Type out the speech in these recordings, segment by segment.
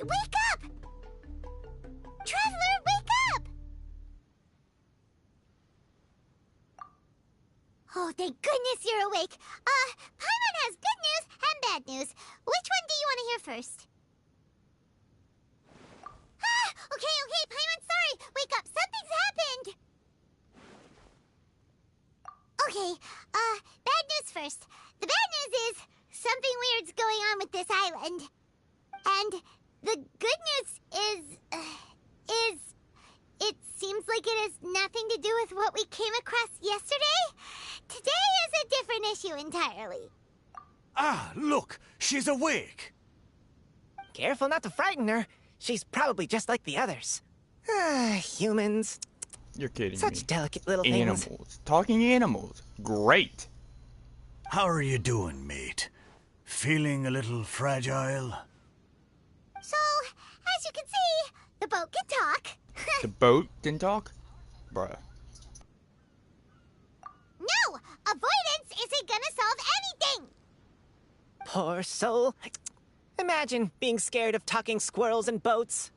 Wake up! Traveler, wake up! Oh, thank goodness you're awake. Paimon has good news and bad news. Which one do you want to hear first? Okay, Paimon, sorry. Wake up, something's happened. Okay, bad news first. The bad news is something weird's going on with this island. And the good news is it seems like it has nothing to do with what we came across yesterday. Today is a different issue entirely. Ah, look, she's awake. Careful not to frighten her. She's probably just like the others. Humans. You're kidding me. Such delicate little Animals. things. Talking animals. Great. How are you doing, mate? Feeling a little fragile? So, as you can see, the boat can talk. The boat can talk? Bruh. No! Avoidance isn't gonna solve anything! Poor soul. Imagine being scared of talking squirrels and boats.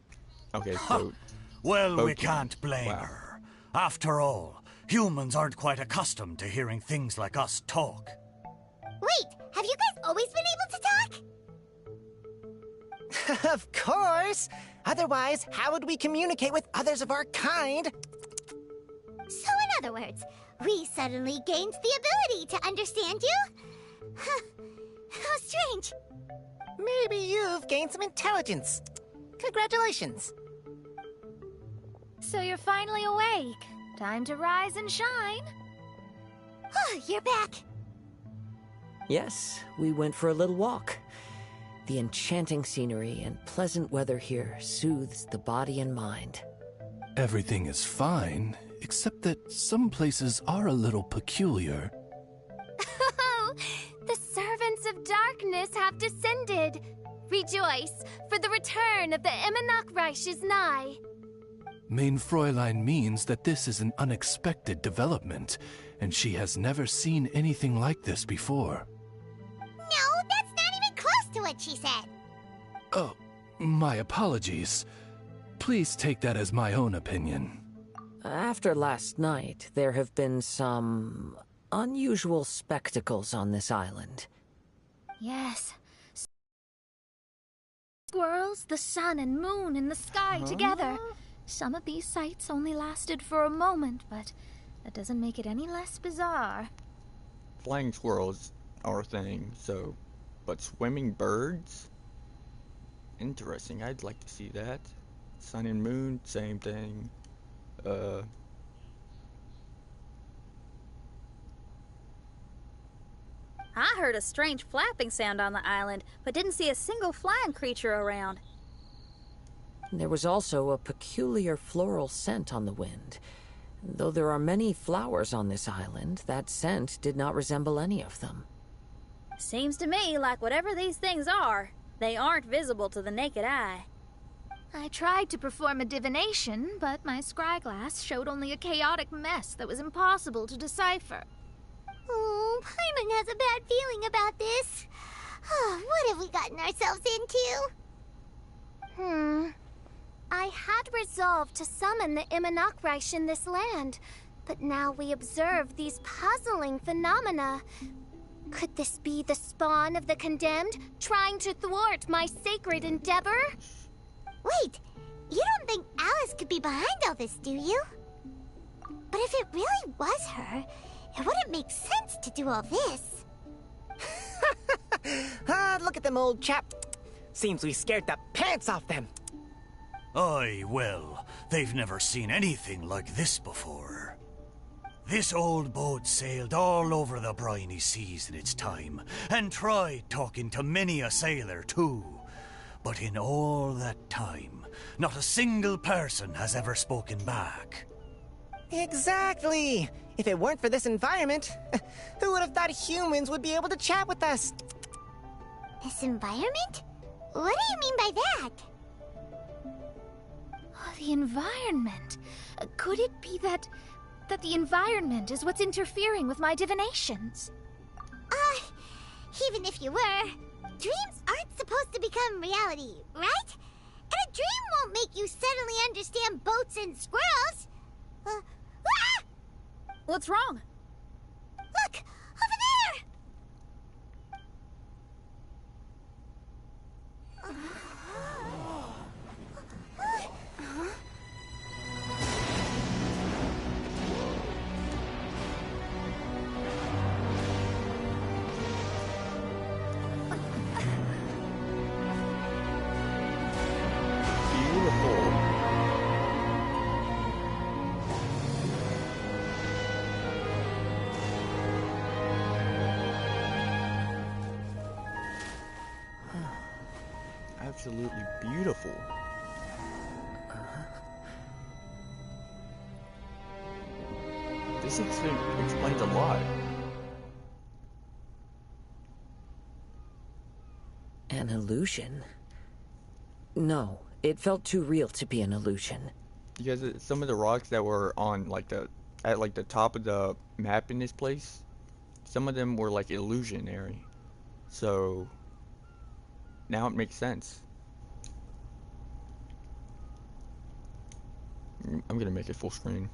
Okay, boat. Well, we Boat. can't blame Wow. her. After all, humans aren't quite accustomed to hearing things like us talk. Wait, have you guys always been able to talk? Of course. Otherwise, how would we communicate with others of our kind? So in other words, we suddenly gained the ability to understand you? Huh. How strange. Maybe you've gained some intelligence. Congratulations. So you're finally awake. Time to rise and shine. Oh, you're back. Yes, we went for a little walk. The enchanting scenery and pleasant weather here soothes the body and mind. Everything is fine, except that some places are a little peculiar. Oh, the servants of darkness have descended. Rejoice, for the return of the Eminach Reich is nigh. Mein Fräulein means that this is an unexpected development, and she has never seen anything like this before. No, that's not even close to what she said. Oh, my apologies. Please take that as my own opinion. After last night, there have been some unusual spectacles on this island. Yes. Squirrels, the sun and moon in the sky together. Some of these sights only lasted for a moment, but that doesn't make it any less bizarre. Flying squirrels are a thing, so... But swimming birds? Interesting, I'd like to see that. Sun and moon, same thing. I heard a strange flapping sound on the island, but didn't see a single flying creature around. There was also a peculiar floral scent on the wind. Though there are many flowers on this island, that scent did not resemble any of them. Seems to me like whatever these things are, they aren't visible to the naked eye. I tried to perform a divination, but my scryglass showed only a chaotic mess that was impossible to decipher. Oh, Paimon has a bad feeling about this. What have we gotten ourselves into? I had resolved to summon the Imanakreish in this land, but now we observe these puzzling phenomena. Could this be the spawn of the condemned, trying to thwart my sacred endeavor? Wait, you don't think Alice could be behind all this, do you? But if it really was her, it wouldn't make sense to do all this. Look at them, old chap. Seems we scared the pants off them. Aye, well, they've never seen anything like this before. This old boat sailed all over the briny seas in its time, and tried talking to many a sailor too. But in all that time, not a single person has ever spoken back. Exactly! If it weren't for this environment, who would have thought humans would be able to chat with us? This environment? What do you mean by that? Oh, the environment. Could it be that the environment is what's interfering with my divinations? Even if you were, dreams aren't supposed to become reality, right? And a dream won't make you suddenly understand boats and squirrels. What's wrong? Look! Over there! Beautiful. Absolutely beautiful. This explains a lot. An illusion? No, it felt too real to be an illusion. Because some of the rocks that were on at the top of the map in this place, some of them were like illusionary. So now it makes sense. I'm gonna make it full screen.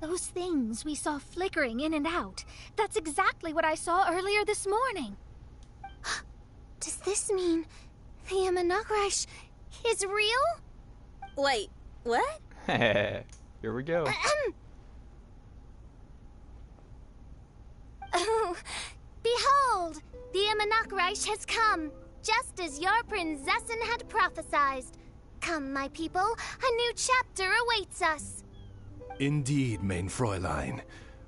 Those things we saw flickering in and out. That's exactly what I saw earlier this morning. Does this mean the Imanakreish is real? Wait, what? Here we go. Oh, behold, the Imanakreish has come, just as your Prinzessin had prophesied. Come, my people, a new chapter awaits us. Indeed, mein Fräulein.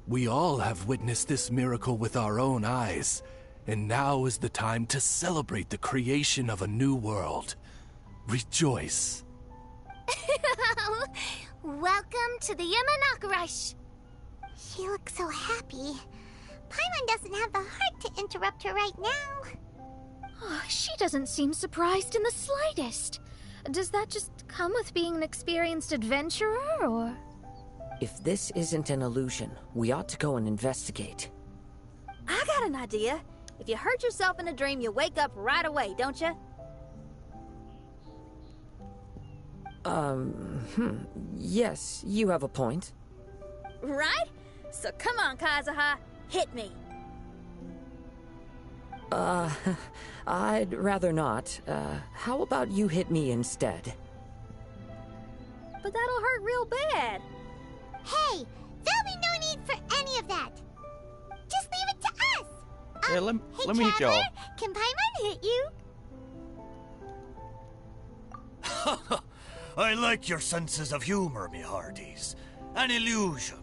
We all have witnessed this miracle with our own eyes, and now is the time to celebrate the creation of a new world. Rejoice. Welcome to the Imanakreish. She looks so happy. Paimon doesn't have the heart to interrupt her right now. Oh, she doesn't seem surprised in the slightest. Does that just come with being an experienced adventurer, or...? If this isn't an illusion, we ought to go and investigate. I got an idea. If you hurt yourself in a dream, you wake up right away, don't you? Yes, you have a point. Right? So come on, Kazuha, hit me. I'd rather not. How about you hit me instead? But that'll hurt real bad. Hey, there'll be no need for any of that. Just leave it to us. Yeah, let me hit Traveler, y'all. can Paimon hit you? I like your senses of humor, me hearties. An illusion.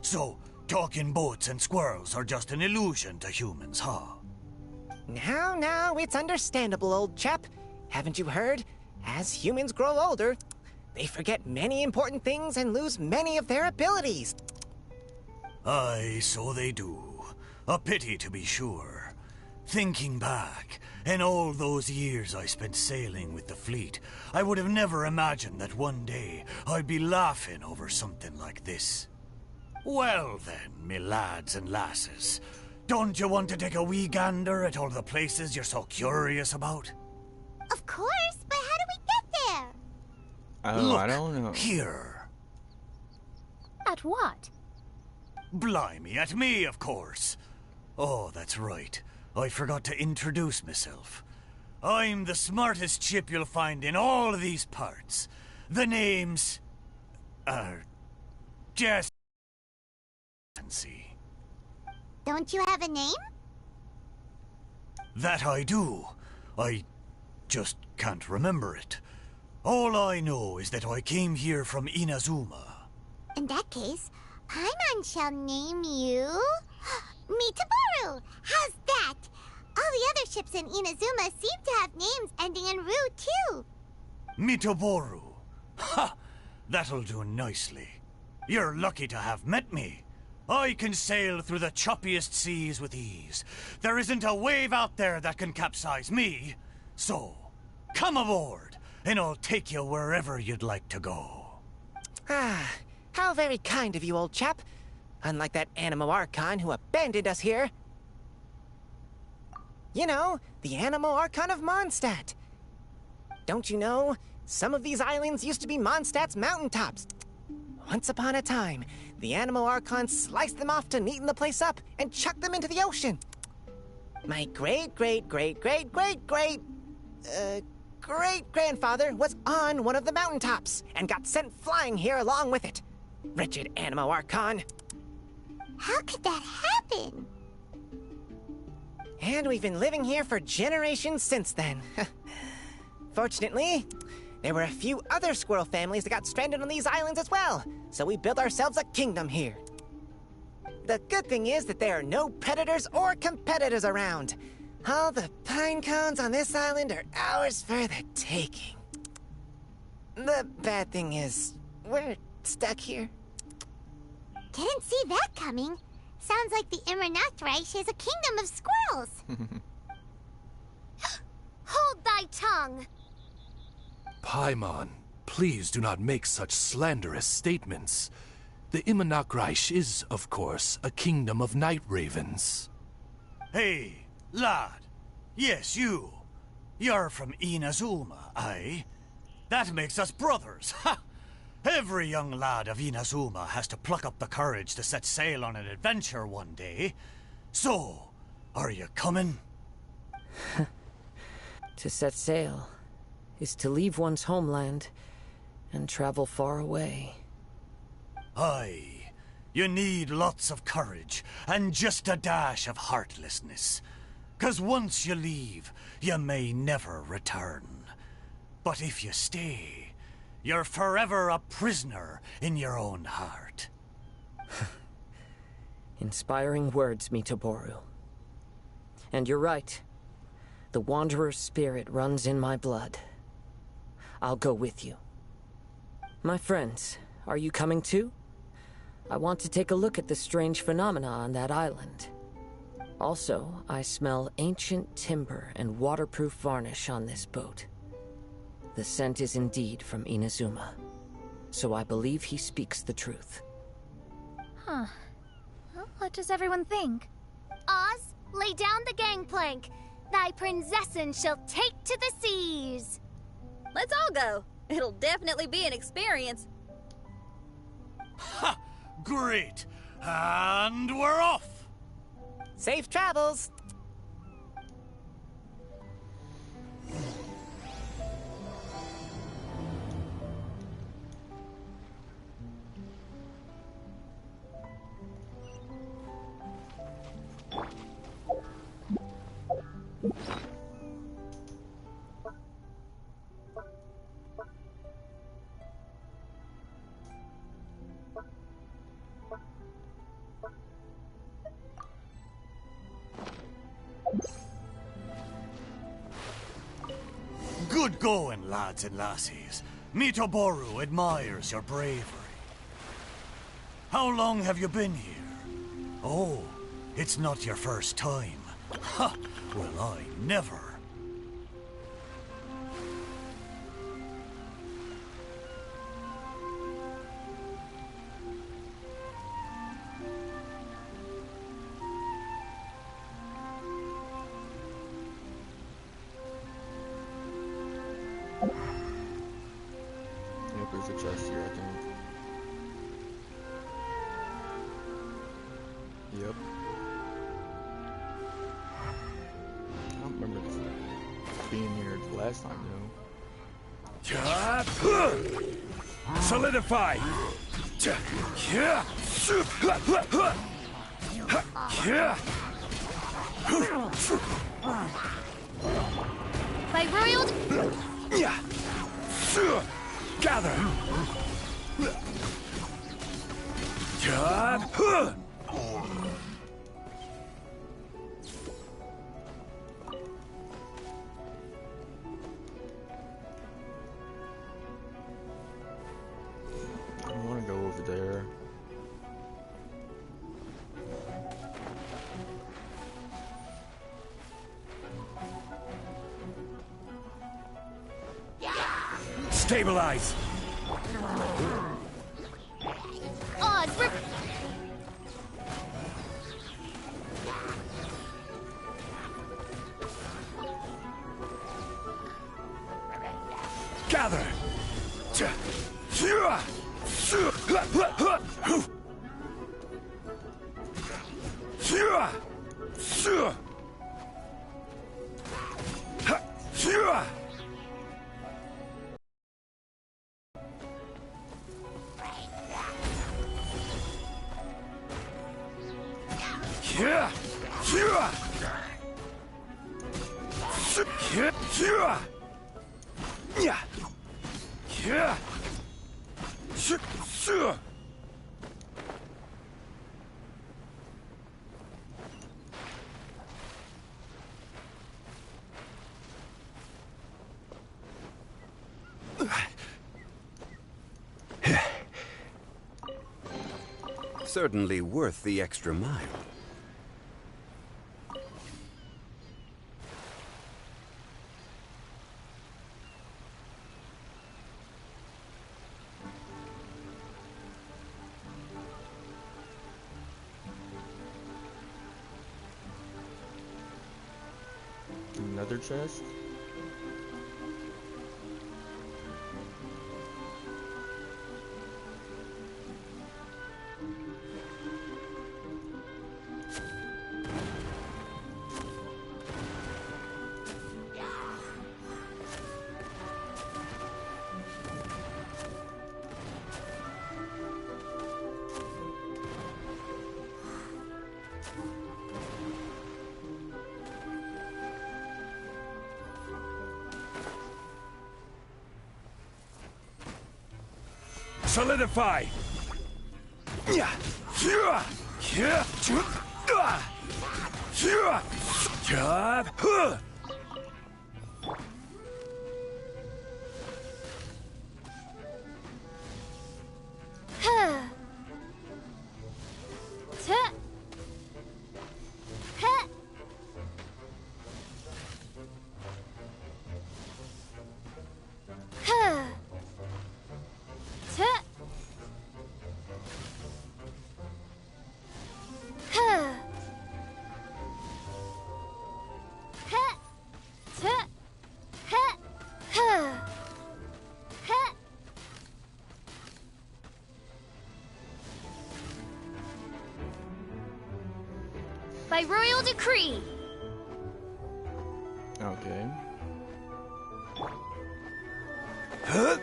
So, talking boats and squirrels are just an illusion to humans, huh? Now, it's understandable, old chap. Haven't you heard? As humans grow older, they forget many important things and lose many of their abilities. Aye, so they do. A pity to be sure. Thinking back, in all those years I spent sailing with the fleet, I would have never imagined that one day I'd be laughing over something like this. Well then, me lads and lasses, don't you want to take a wee gander at all the places you're so curious about? Of course, but how do we get there? Oh, Look, I don't know. here. At what? Blimey, at me, of course. Oh, that's right. I forgot to introduce myself. I'm the smartest chip you'll find in all of these parts. The name's... just... see. Don't you have a name? That I do. I just can't remember it. All I know is that I came here from Inazuma. In that case, Paimon shall name you... Mitaboru! How's that? All the other ships in Inazuma seem to have names ending in Ru, too. Mitoboru. Ha! That'll do nicely. You're lucky to have met me. I can sail through the choppiest seas with ease. There isn't a wave out there that can capsize me. So, come aboard, and I'll take you wherever you'd like to go. Ah, how very kind of you, old chap. Unlike that Animo Archon who abandoned us here. You know, the Animo Archon of Mondstadt. Don't you know, some of these islands used to be Mondstadt's mountaintops. Once upon a time, the Animo Archon sliced them off to neaten the place up and chucked them into the ocean. My great-grandfather was on one of the mountaintops and got sent flying here along with it. Wretched Animo Archon. How could that happen? And we've been living here for generations since then. Fortunately, there were a few other squirrel families that got stranded on these islands as well, so we built ourselves a kingdom here. The good thing is that there are no predators or competitors around. All the pine cones on this island are ours for the taking. The bad thing is, we're stuck here. Didn't see that coming. Sounds like the Immernachtreich is a kingdom of squirrels. Hold thy tongue! Paimon, please do not make such slanderous statements. The Immernachtreich is, of course, a kingdom of night ravens. Hey, lad. Yes, you. You're from Inazuma, aye? That makes us brothers, ha! Every young lad of Inazuma has to pluck up the courage to set sail on an adventure one day. So, are you coming? To set sail is to leave one's homeland and travel far away. Aye. You need lots of courage and just a dash of heartlessness. 'Cause once you leave, you may never return. But if you stay, you're forever a prisoner in your own heart. Inspiring words, Mitoboru. And you're right. The Wanderer's spirit runs in my blood. I'll go with you. My friends, are you coming too? I want to take a look at the strange phenomena on that island. Also, I smell ancient timber and waterproof varnish on this boat. The scent is indeed from Inazuma, so I believe he speaks the truth. Huh. Well, what does everyone think? Oz, lay down the gangplank. Thy prinzessin shall take to the seas. Let's all go. It'll definitely be an experience. Ha! Great! And we're off! Safe travels! Good going, lads and lassies. Mitoboru admires your bravery. How long have you been here? Oh, It's not your first time. Ha! Well, I never. Yep, there's a chest here, I think. Yep. I don't remember this being here the last time, though. Solidify! By royal... Gather! I want to go over there. Stabilize! Odds were... Gather! Certainly worth the extra mile. Another chest? Solidify! By royal decree. Okay. Guess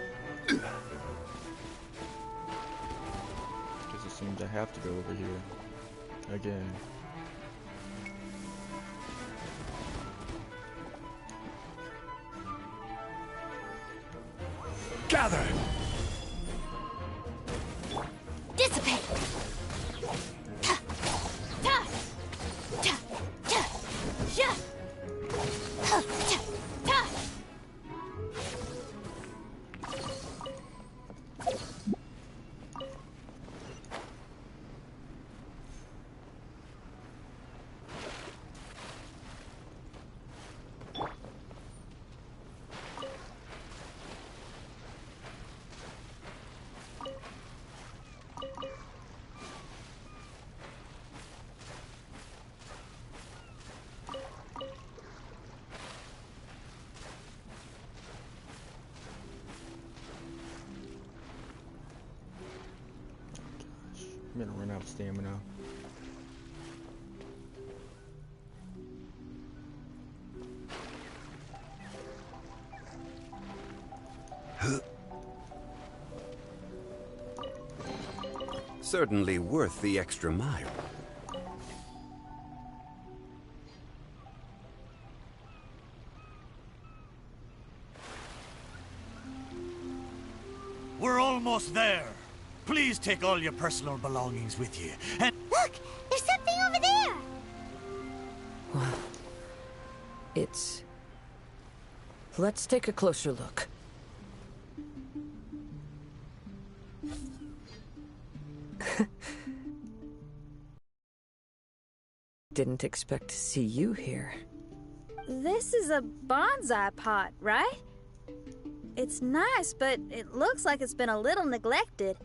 it seems I have to go over here. Again. Gather! Dissipate. I'm gonna run out of stamina. Certainly worth the extra mile. We're almost there. Please take all your personal belongings with you. And Look! There's something over there! It's... Let's take a closer look. Didn't expect to see you here. This is a bonsai pot, right? It's nice, but it looks like it's been a little neglected.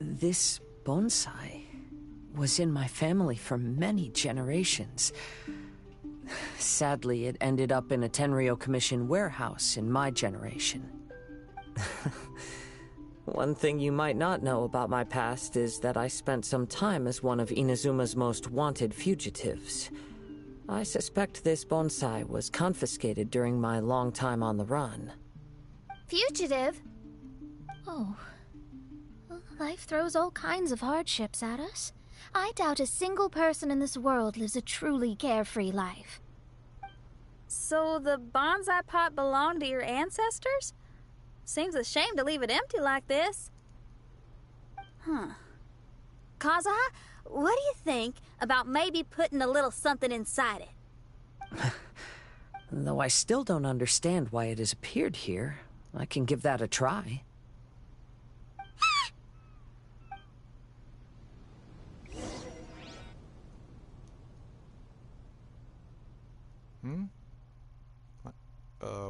This bonsai was in my family for many generations. Sadly, it ended up in a Tenryo Commission warehouse in my generation. One thing you might not know about my past is that I spent some time as one of Inazuma's most wanted fugitives. I suspect this bonsai was confiscated during my long time on the run. Fugitive? Oh. Well, life throws all kinds of hardships at us. I doubt a single person in this world lives a truly carefree life. So the bonsai pot belonged to your ancestors? Seems a shame to leave it empty like this. Huh. Kazuha, what do you think about maybe putting a little something inside it? Though I still don't understand why it has appeared here, I can give that a try.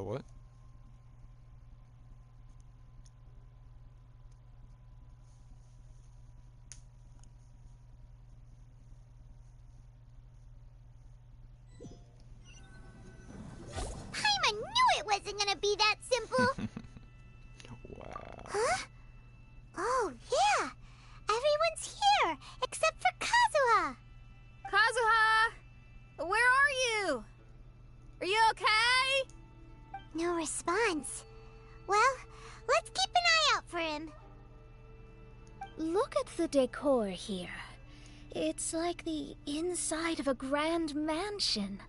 What? Paimon knew it wasn't gonna be that simple! Wow. Huh? Oh, yeah! Everyone's here, except for Kazuha! Kazuha! Where are you? Are you okay? No response. Well, let's keep an eye out for him. Look at the decor here. It's like the inside of a grand mansion.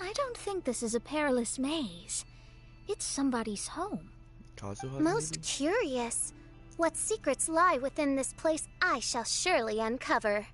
I don't think this is a perilous maze. It's somebody's home. Kazuha? Most curious. What secrets lie within this place I shall surely uncover.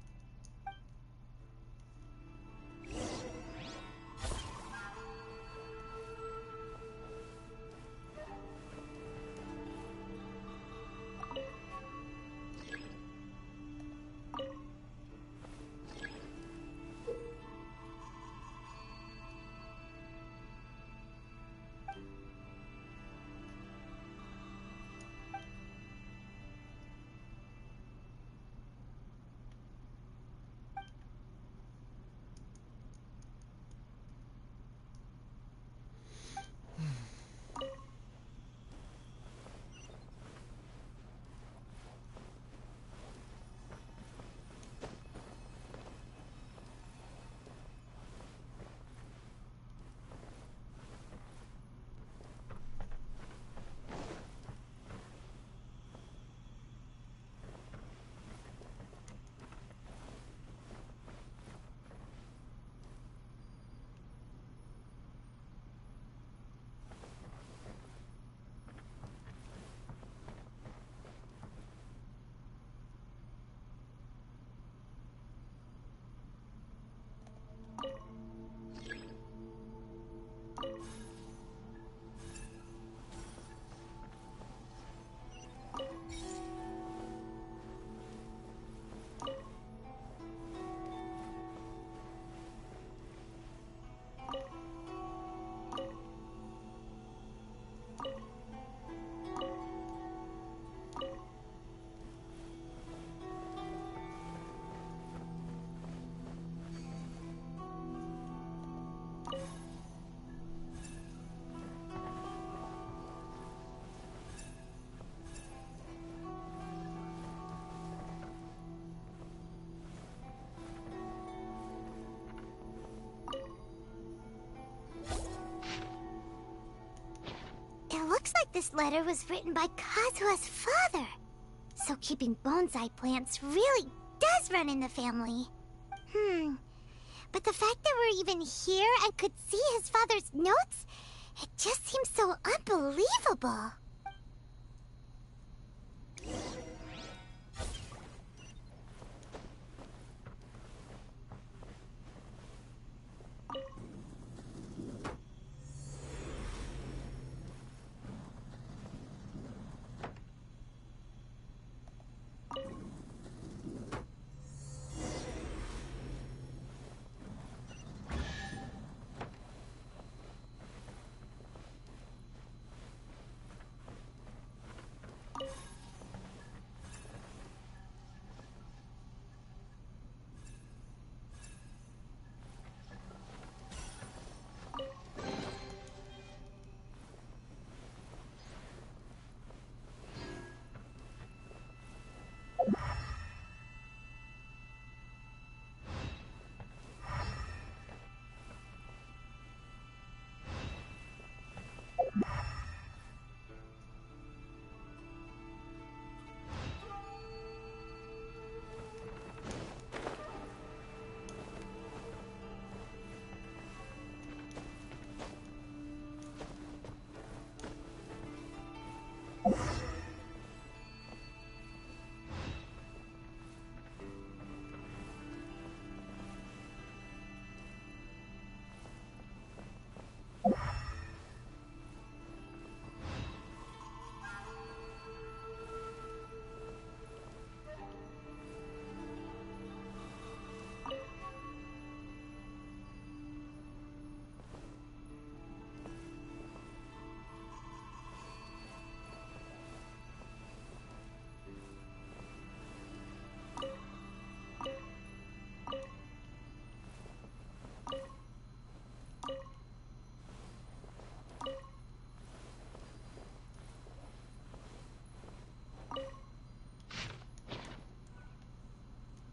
that this letter was written by Kazuha's father. So keeping bonsai plants really does run in the family. But the fact that we're even here and could see his father's notes, it just seems so unbelievable.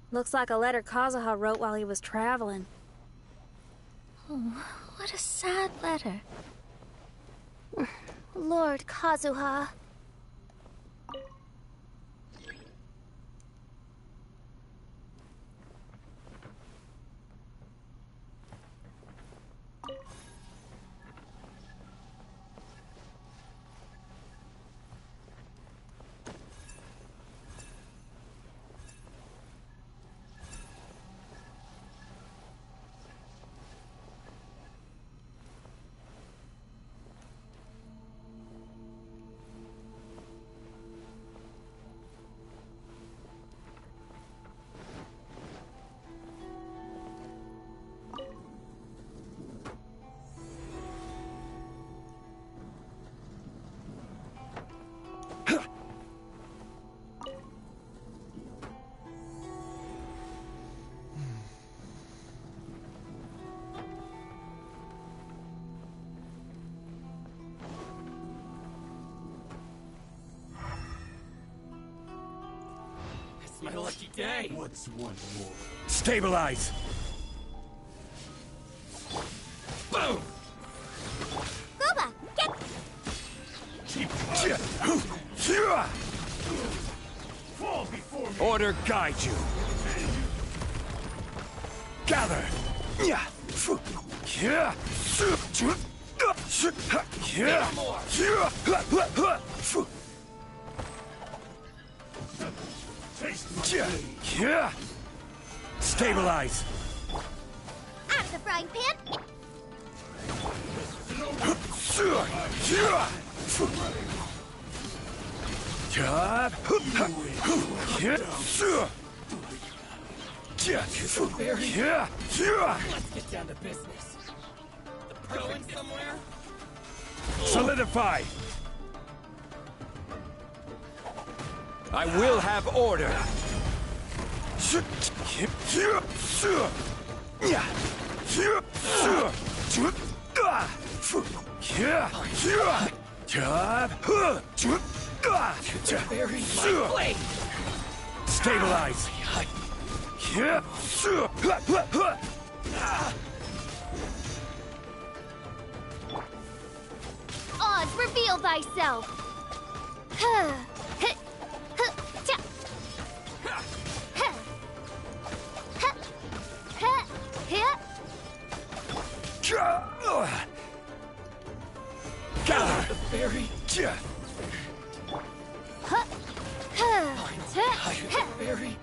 Looks like a letter Kazuha wrote while he was traveling. Oh, what a sad letter. Lord Kazuha. My lucky day! What's one more? Stabilize! Boom! Guba, get... Fall before me! Order guide you. Gather! Stabilize! Out of the frying pan! Let's get down to business. Going somewhere? Solidify! I will have order! Bury my blade! Stabilize! Odd reveal thyself. Gather the fairy. Hide the fairy.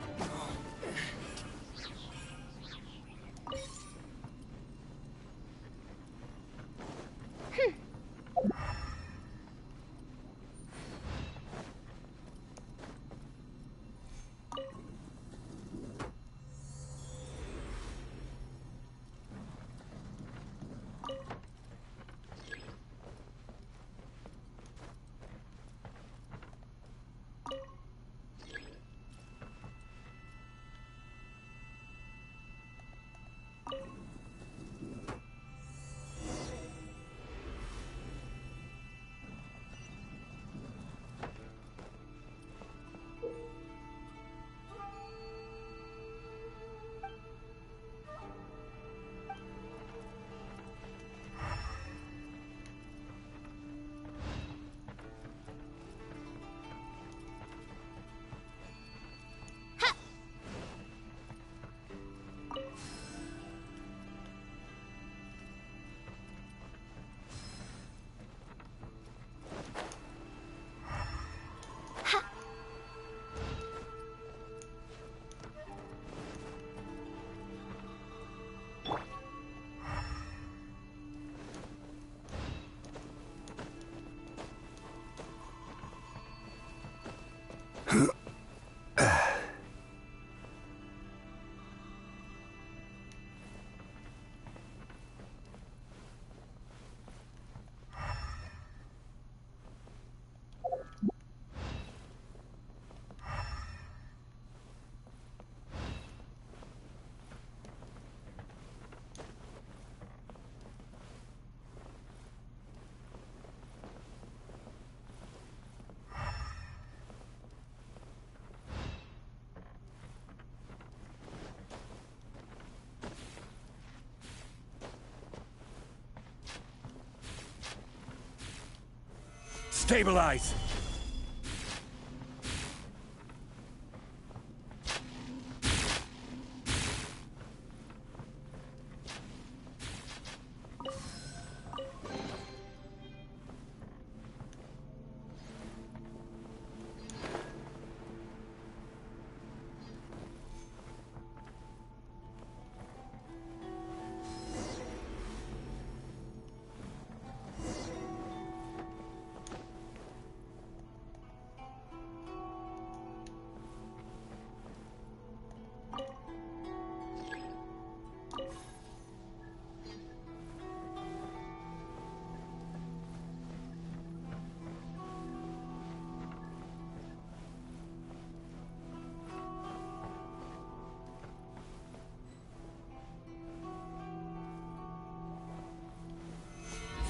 Stabilize!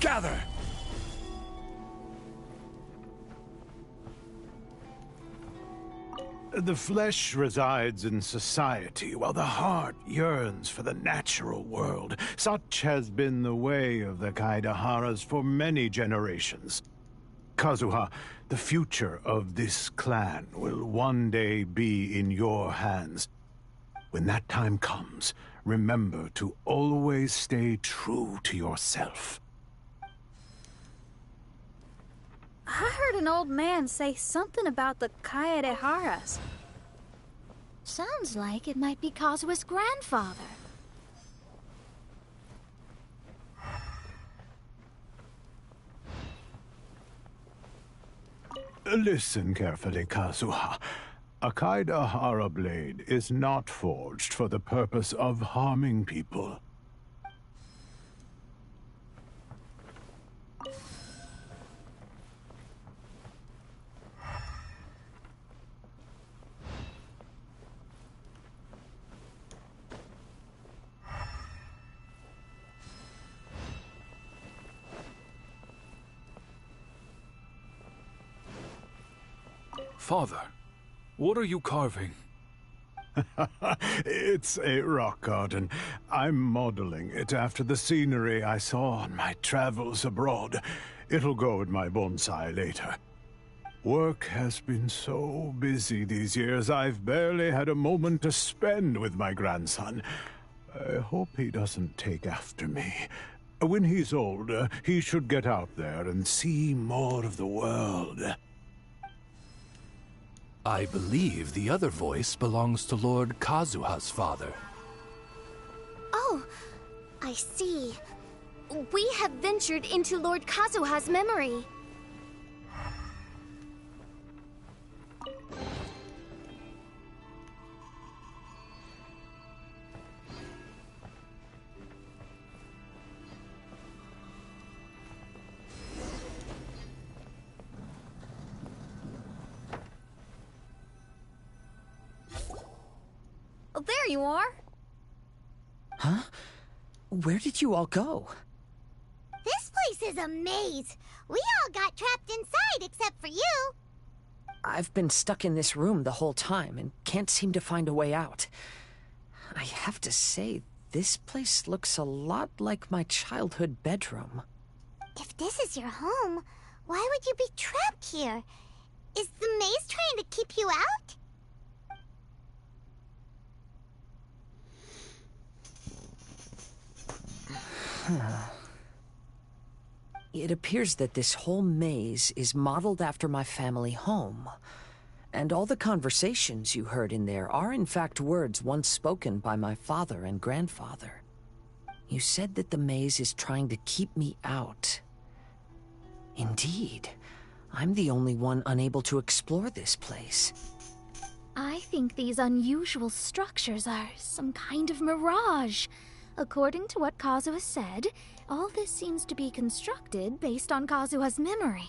Gather! The flesh resides in society, while the heart yearns for the natural world. Such has been the way of the Kaidaharas for many generations. Kazuha, the future of this clan will one day be in your hands. When that time comes, remember to always stay true to yourself. I heard an old man say something about the Kaidaharas. Sounds like it might be Kazuha's grandfather. Listen carefully, Kazuha. A Kaidahara blade is not forged for the purpose of harming people. Father, what are you carving? It's a rock garden. I'm modeling it after the scenery I saw on my travels abroad. It'll go in my bonsai later. Work has been so busy these years, I've barely had a moment to spend with my grandson. I hope he doesn't take after me. When he's older, he should get out there and see more of the world. I believe the other voice belongs to Lord Kazuha's father. Oh, I see. We have ventured into Lord Kazuha's memory. Oh, there you are. Huh? Where did you all go? This place is a maze. We all got trapped inside except for you. I've been stuck in this room the whole time and can't seem to find a way out. I have to say, this place looks a lot like my childhood bedroom. If this is your home, why would you be trapped here? Is the maze trying to keep you out? It appears that this whole maze is modeled after my family home. And all the conversations you heard in there are in fact words once spoken by my father and grandfather. You said that the maze is trying to keep me out. Indeed, I'm the only one unable to explore this place. I think these unusual structures are some kind of mirage. According to what Kazuha said, all this seems to be constructed based on Kazuha's memory.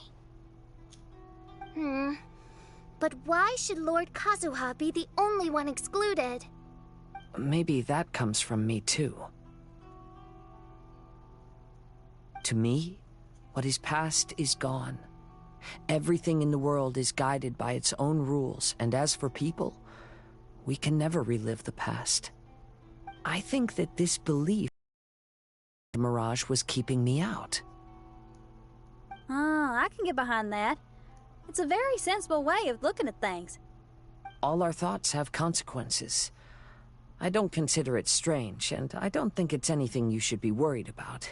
But why should Lord Kazuha be the only one excluded? Maybe that comes from me too. To me, what is past is gone. Everything in the world is guided by its own rules, and as for people, we can never relive the past. I think that this belief the mirage was keeping me out. I can get behind that. It's a very sensible way of looking at things. All our thoughts have consequences. I don't consider it strange, and I don't think it's anything you should be worried about.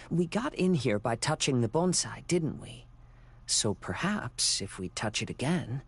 We got in here by touching the bonsai, didn't we? So perhaps, if we touch it again...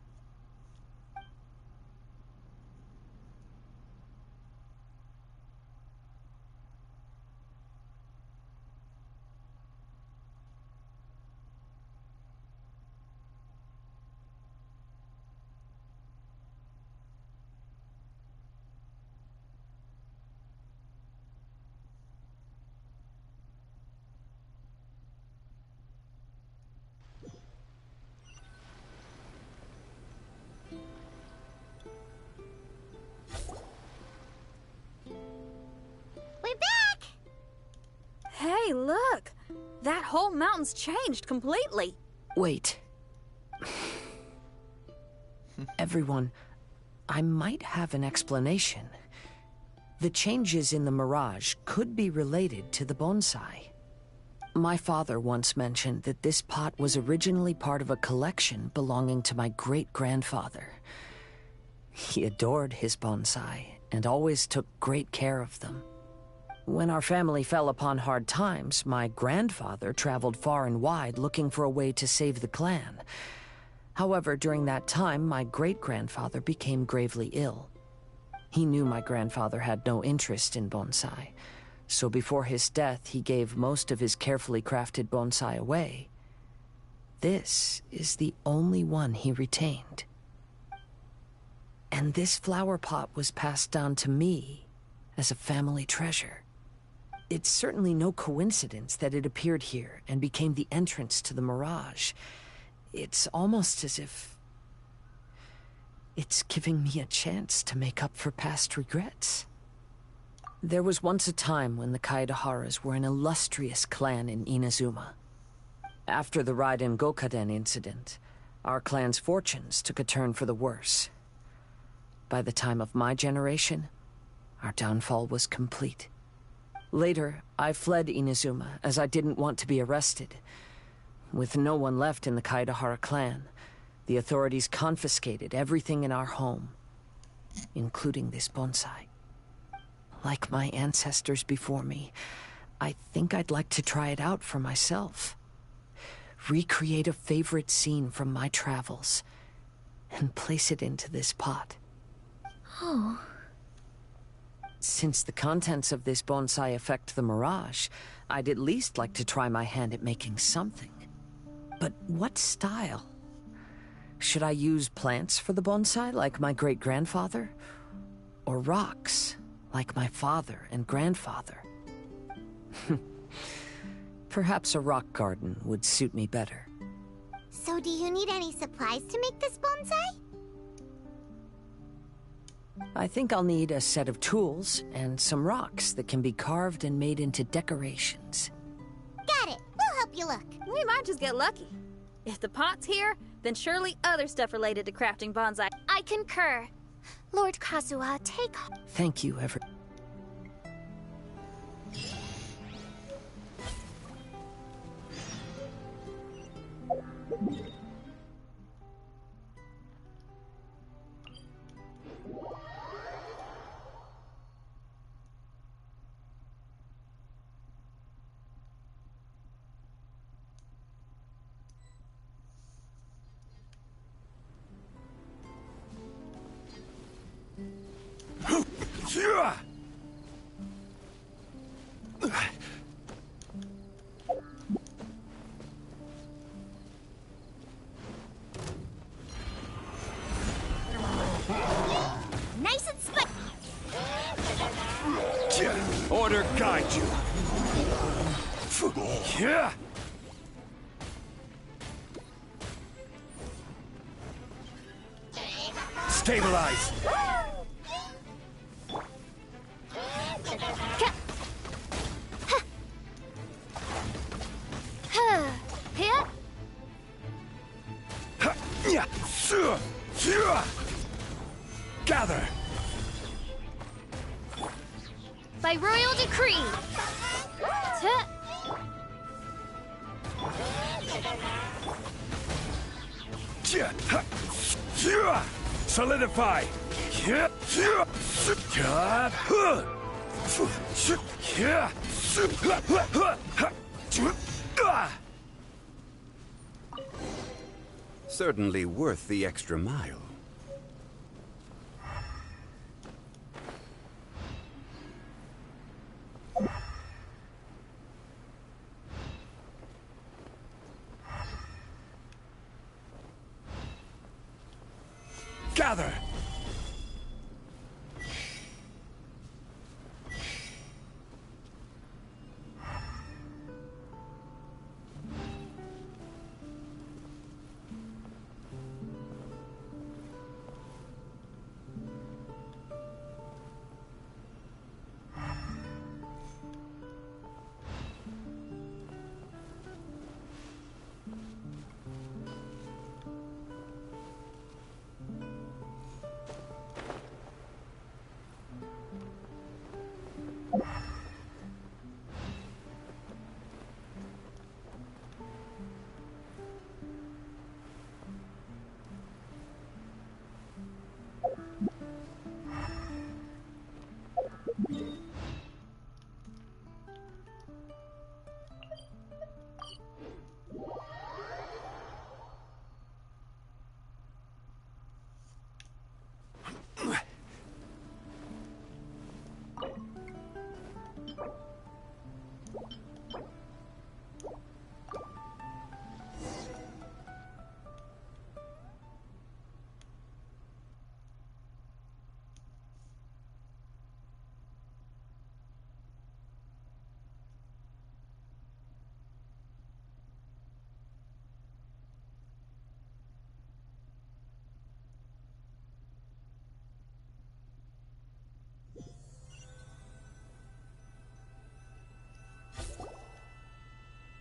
We're back! Hey, look! That whole mountain's changed completely. Wait. Everyone, I might have an explanation. The changes in the mirage could be related to the bonsai. My father once mentioned that this pot was originally part of a collection belonging to my great-grandfather. He adored his bonsai and always took great care of them. When our family fell upon hard times, my grandfather traveled far and wide looking for a way to save the clan. However, during that time, my great-grandfather became gravely ill. He knew my grandfather had no interest in bonsai, so before his death, he gave most of his carefully crafted bonsai away. This is the only one he retained. And this flower pot was passed down to me as a family treasure. It's certainly no coincidence that it appeared here and became the entrance to the mirage. It's almost as if it's giving me a chance to make up for past regrets. There was once a time when the Kaidaharas were an illustrious clan in Inazuma. After the Raiden Gokaden incident, our clan's fortunes took a turn for the worse. By the time of my generation, our downfall was complete. Later, I fled Inazuma as I didn't want to be arrested. With no one left in the Kaidahara clan, the authorities confiscated everything in our home, including this bonsai. Like my ancestors before me, I think I'd like to try it out for myself. Recreate a favorite scene from my travels, and place it into this pot. Oh. Since the contents of this bonsai affect the mirage, I'd at least like to try my hand at making something. But what style? Should I use plants for the bonsai, like my great-grandfather? Or rocks, like my father and grandfather? Perhaps a rock garden would suit me better. So do you need any supplies to make this bonsai? I think I'll need a set of tools and some rocks that can be carved and made into decorations. Got it. We'll help you look. We might just get lucky. If the pot's here, then surely other stuff related to crafting bonsai. I concur. Lord Kazuha, take... Thank you, Ever... Nice and spicy. Order guide you. Stabilize. Gather. By royal decree. Solidify. Certainly worth the extra mile. Gather.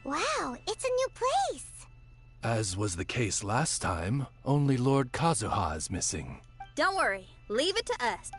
Wow, it's a new place. As was the case last time, only Lord Kazuha is missing. Don't worry, leave it to us.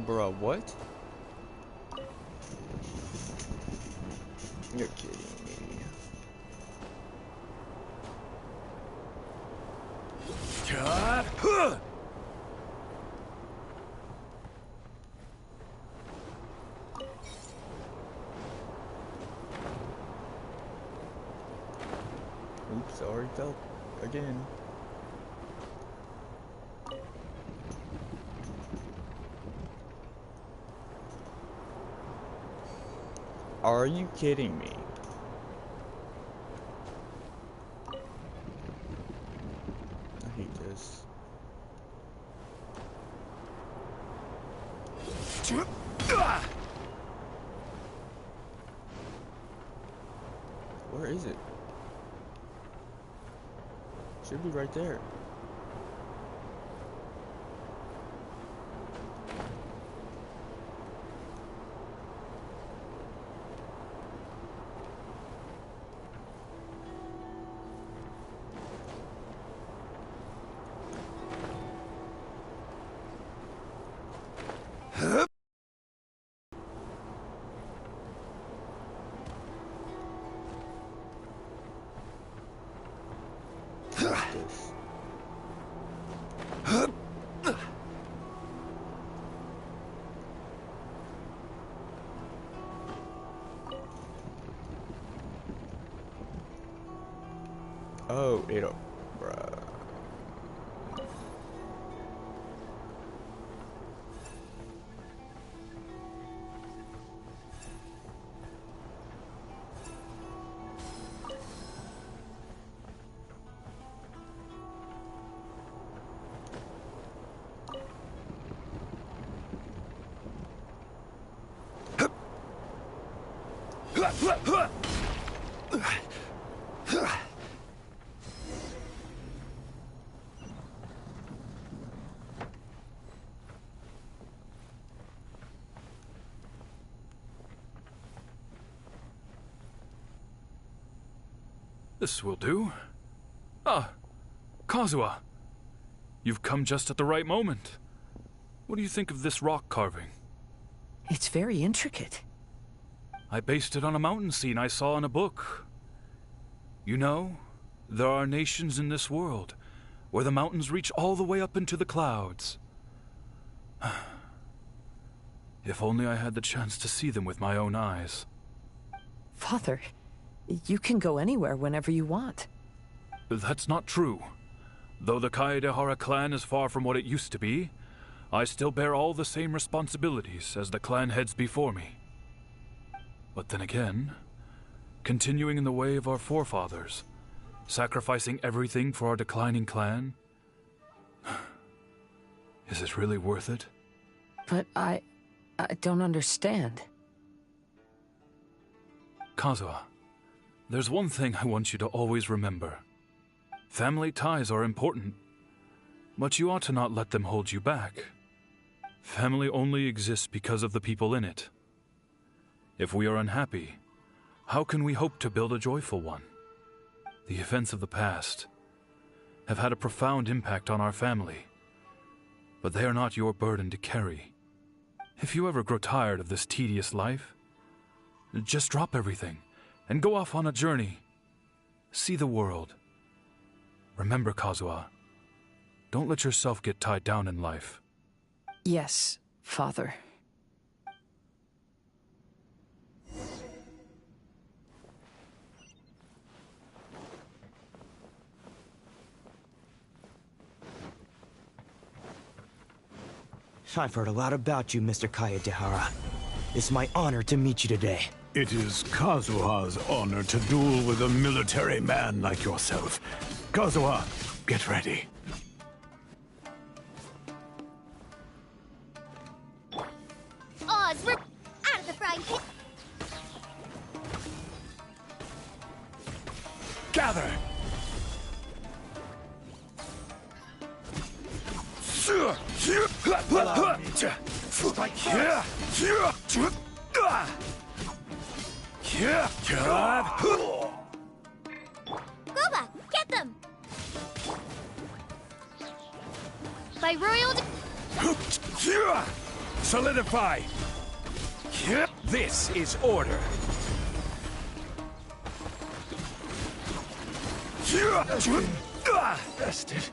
Bruh, what? You're kidding me. Oops, already fell again. Are you kidding me? I hate this. Where is it? Should be right there. This. Oh, it'll, bruh. This will do. Ah, Kazuha. You've come just at the right moment. What do you think of this rock carving? It's very intricate. I based it on a mountain scene I saw in a book. You know, there are nations in this world where the mountains reach all the way up into the clouds. If only I had the chance to see them with my own eyes. Father, you can go anywhere whenever you want. That's not true. Though the Kaedehara clan is far from what it used to be, I still bear all the same responsibilities as the clan heads before me. But then again, continuing in the way of our forefathers, sacrificing everything for our declining clan, is it really worth it? But I don't understand. Kazuha, there's one thing I want you to always remember. Family ties are important, but you ought to not let them hold you back. Family only exists because of the people in it. If we are unhappy, how can we hope to build a joyful one? The events of the past have had a profound impact on our family, but they are not your burden to carry. If you ever grow tired of this tedious life, just drop everything and go off on a journey. See the world. Remember, Kazuha, don't let yourself get tied down in life. Yes, Father. I've heard a lot about you, Mr. Kayadehara. It's my honor to meet you today. It is Kazuha's honor to duel with a military man like yourself. Kazuha, get ready. Oz, we're out of the frying pan. Gather! Allow me to strike first. Gooba, get them! By royal... Solidify! This is order. Bested.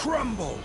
crumble!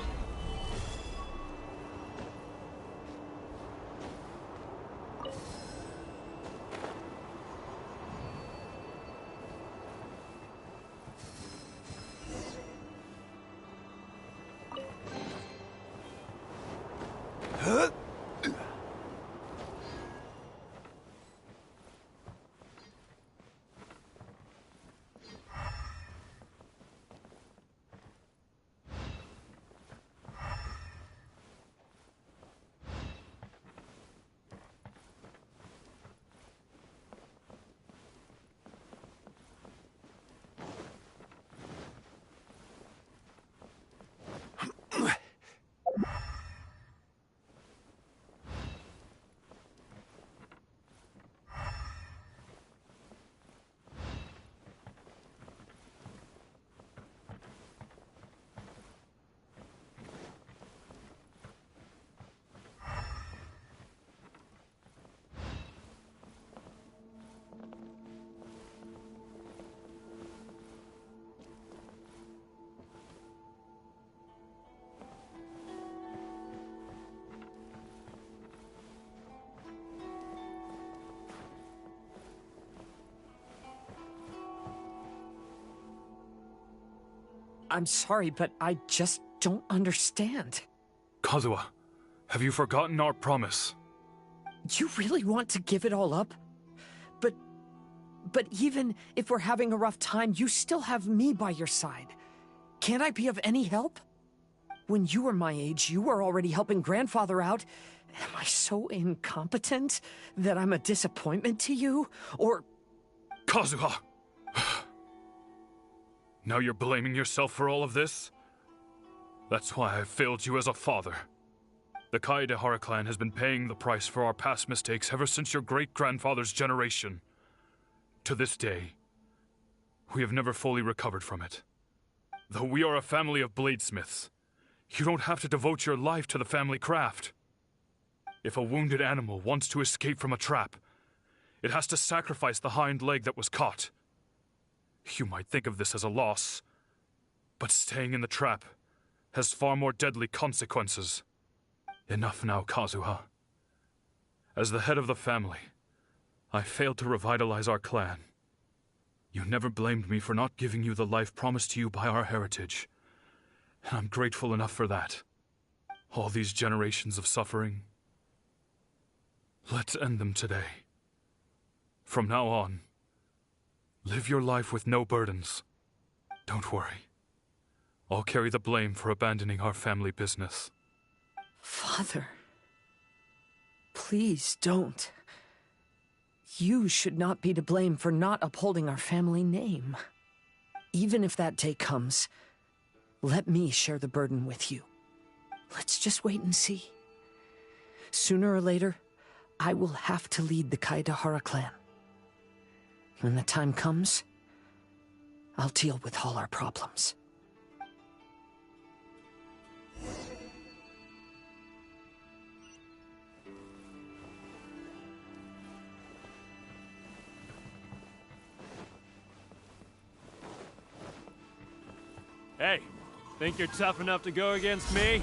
I'm sorry, but I just don't understand. Kazuha, have you forgotten our promise? You really want to give it all up? But even if we're having a rough time, you still have me by your side. Can't I be of any help? When you were my age, you were already helping Grandfather out. Am I so incompetent that I'm a disappointment to you? Or... Kazuha! Now you're blaming yourself for all of this? That's why I failed you as a father. The Kaedehara clan has been paying the price for our past mistakes ever since your great-grandfather's generation. To this day, we have never fully recovered from it. Though we are a family of bladesmiths, you don't have to devote your life to the family craft. If a wounded animal wants to escape from a trap, it has to sacrifice the hind leg that was caught. You might think of this as a loss, but staying in the trap has far more deadly consequences. Enough now, Kazuha. As the head of the family, I failed to revitalize our clan. You never blamed me for not giving you the life promised to you by our heritage, and I'm grateful enough for that. All these generations of suffering, let's end them today. From now on, live your life with no burdens. Don't worry. I'll carry the blame for abandoning our family business. Father, please don't. You should not be to blame for not upholding our family name. Even if that day comes, let me share the burden with you. Let's just wait and see. Sooner or later, I will have to lead the Kaedehara clan. When the time comes, I'll deal with all our problems. Hey, think you're tough enough to go against me?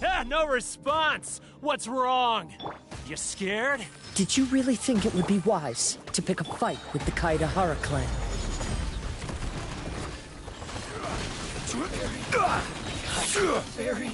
Ah, no response! What's wrong? You scared? Did you really think it would be wise to pick a fight with the Kaedehara clan? Very.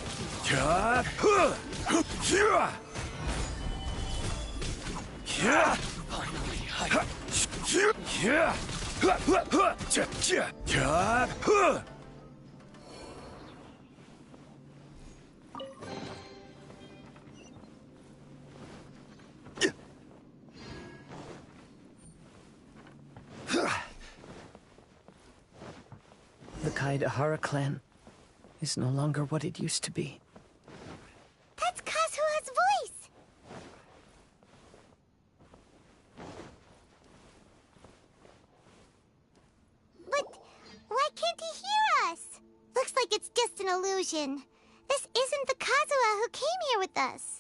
The Kaedehara clan is no longer what it used to be. That's Kazuha's voice! But why can't he hear us? Looks like it's just an illusion. This isn't the Kazuha who came here with us.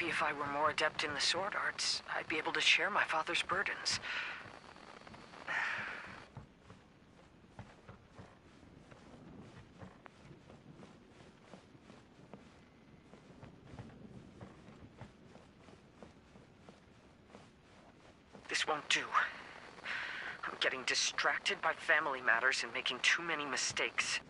Maybe if I were more adept in the sword arts, I'd be able to share my father's burdens. This won't do. I'm getting distracted by family matters and making too many mistakes.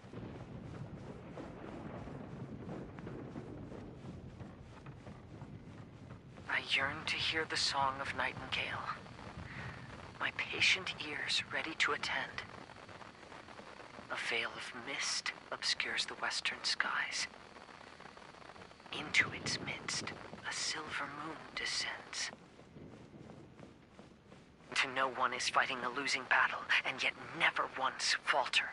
I yearn to hear the song of Nightingale. My patient ears ready to attend. A veil of mist obscures the western skies. Into its midst, a silver moon descends. To know one is fighting a losing battle, and yet never once falter.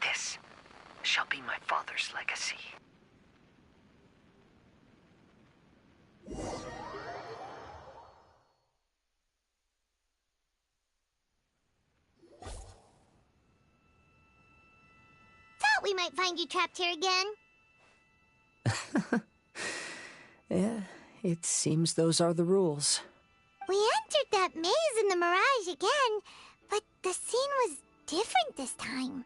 This shall be my father's legacy. Thought we might find you trapped here again. Yeah, it seems those are the rules. We entered that maze in the Mirage again, but the scene was different this time.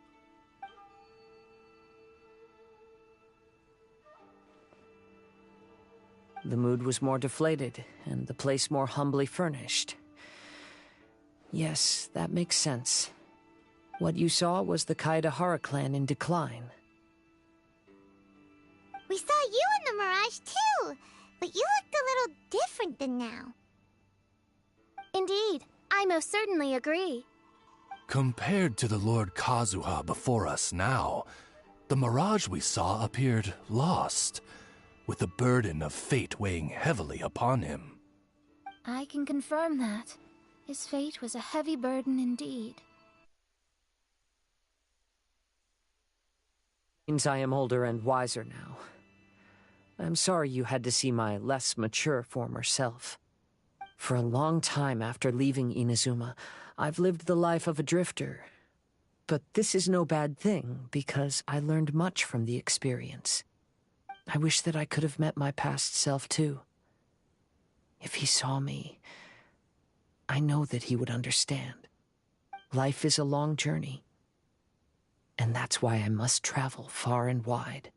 The mood was more deflated, and the place more humbly furnished. Yes, that makes sense. What you saw was the Kaedahara clan in decline. We saw you in the Mirage too, but you looked a little different than now. Indeed, I most certainly agree. Compared to the Lord Kazuha before us now, the mirage we saw appeared lost, with the burden of fate weighing heavily upon him. I can confirm that. His fate was a heavy burden indeed. Means I am older and wiser now. I'm sorry you had to see my less mature former self. For a long time after leaving Inazuma, I've lived the life of a drifter. But this is no bad thing, because I learned much from the experience. I wish that I could have met my past self too. If he saw me, I know that he would understand. Life is a long journey, and that's why I must travel far and wide.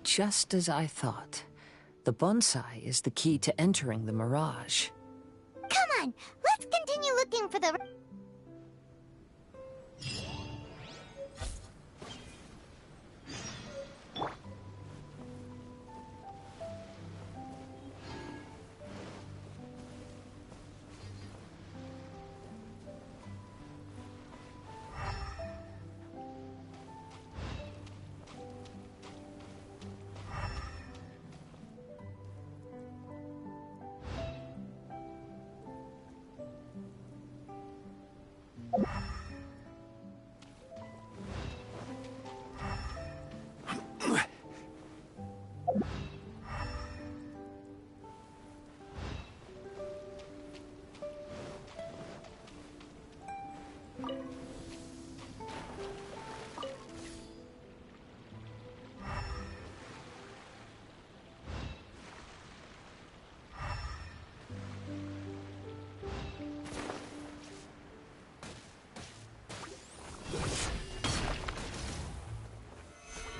Just as I thought. The bonsai is the key to entering the Mirage. Come on, let's continue looking for the...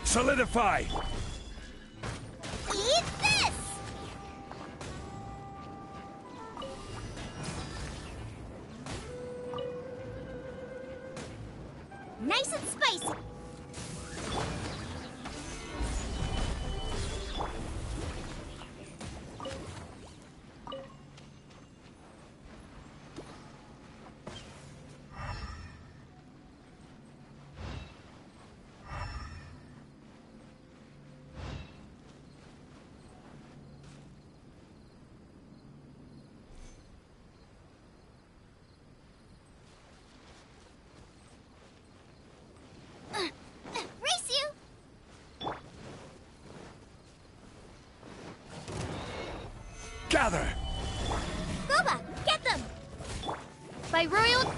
Solidify! Eat this! Nice and spicy! Gather! Goba, get them! By royal...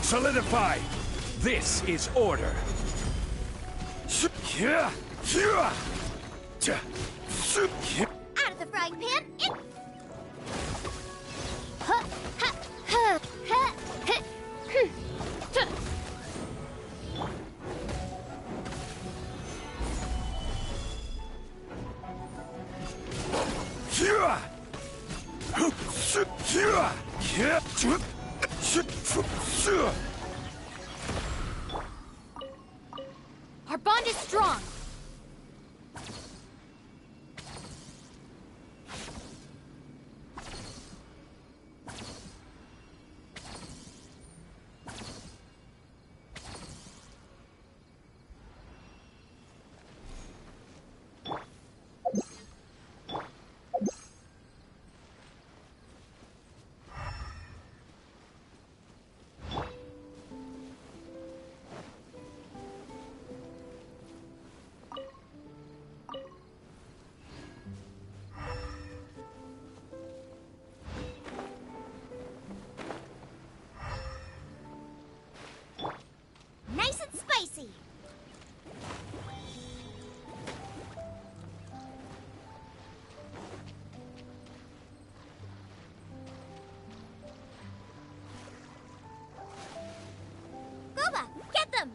Solidify! This is order! Out of the frying pan, Our bond is strong. Nice and spicy. Goba, get them!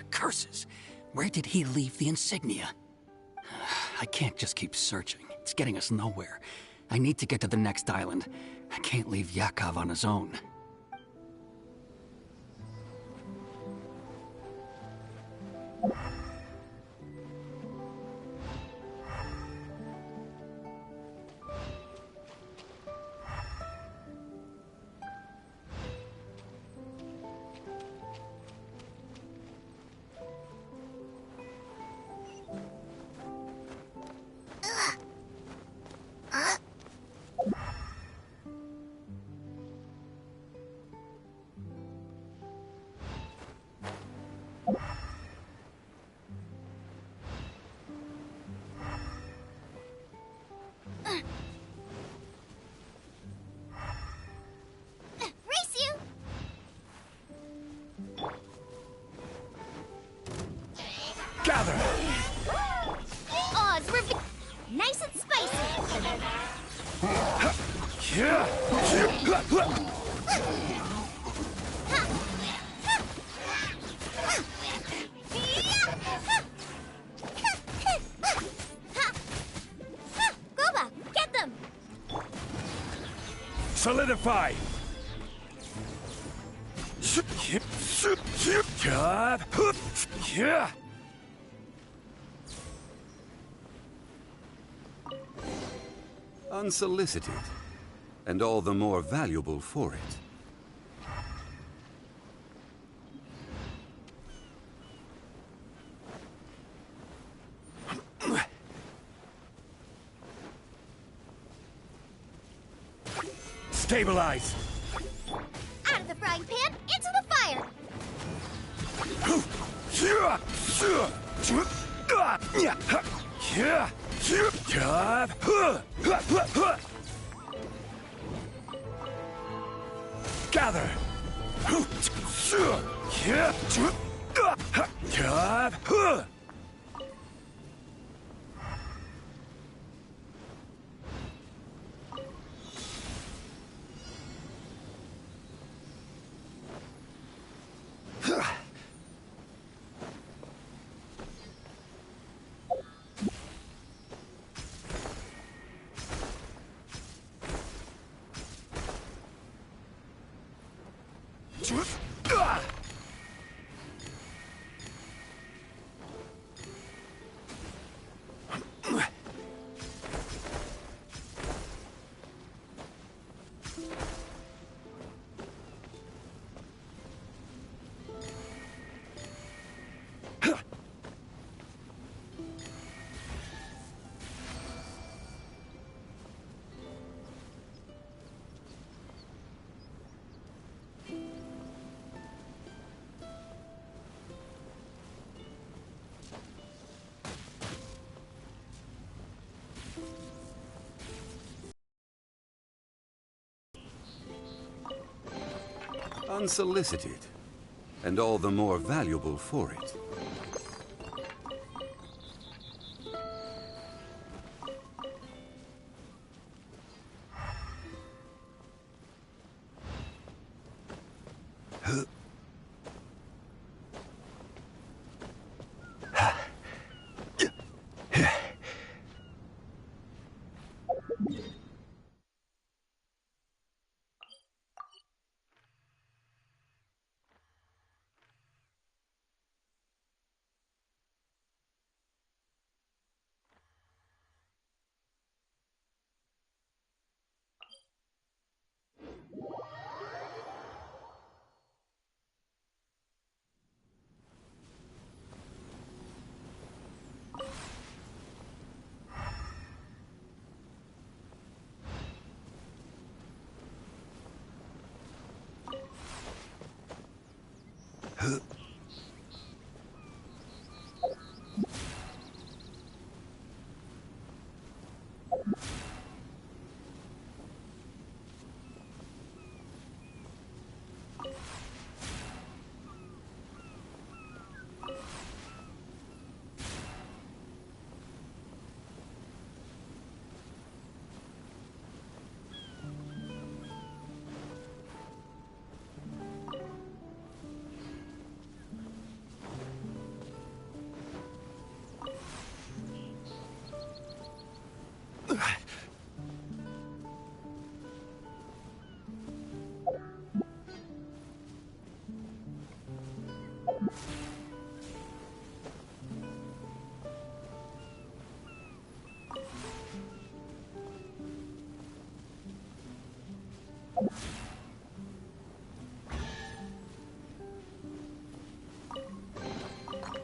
Curses! Where did he leave the insignia? I can't just keep searching. It's getting us nowhere. I need to get to the next island. I can't leave Yakov on his own. Race you! Gather! Oz, nice and spicy. Goba, get them! Solidify! Unsolicited, and all the more valuable for it. Stabilize! Out of the frying pan, into the fire! Gather! Unsolicited, and all the more valuable for it.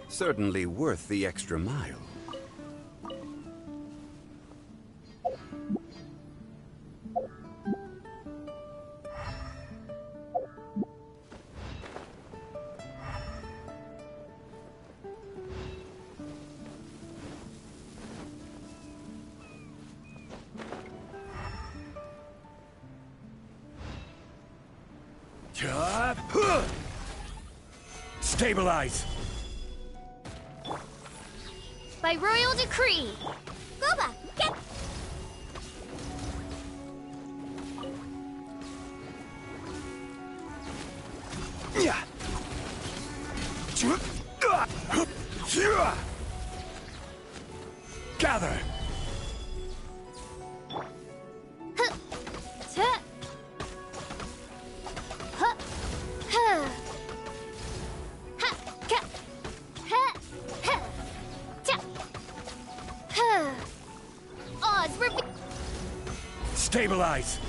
Certainly worth the extra mile. Stabilize! By royal decree. Gooba, get... Gather! Stabilize!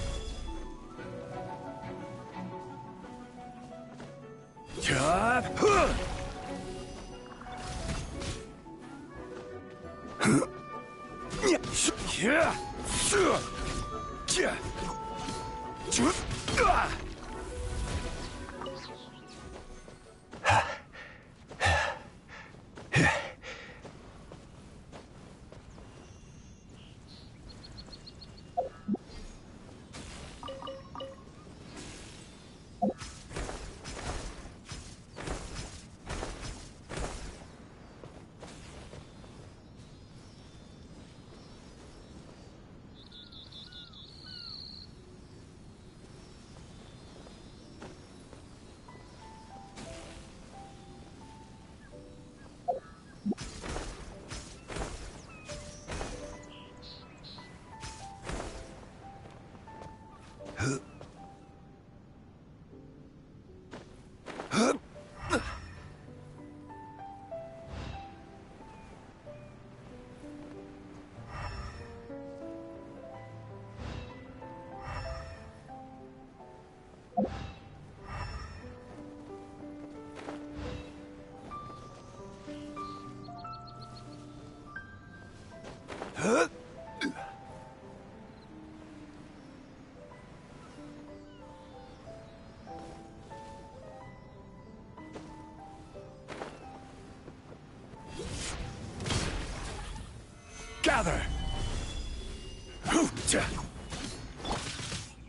Gather!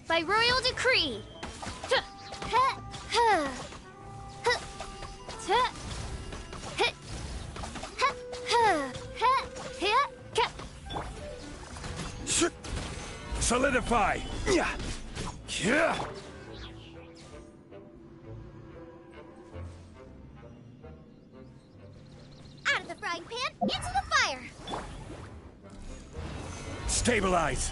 By royal decree. Solidify! Yeah. Yeah. Out of the frying pan, into the fire! Stabilize!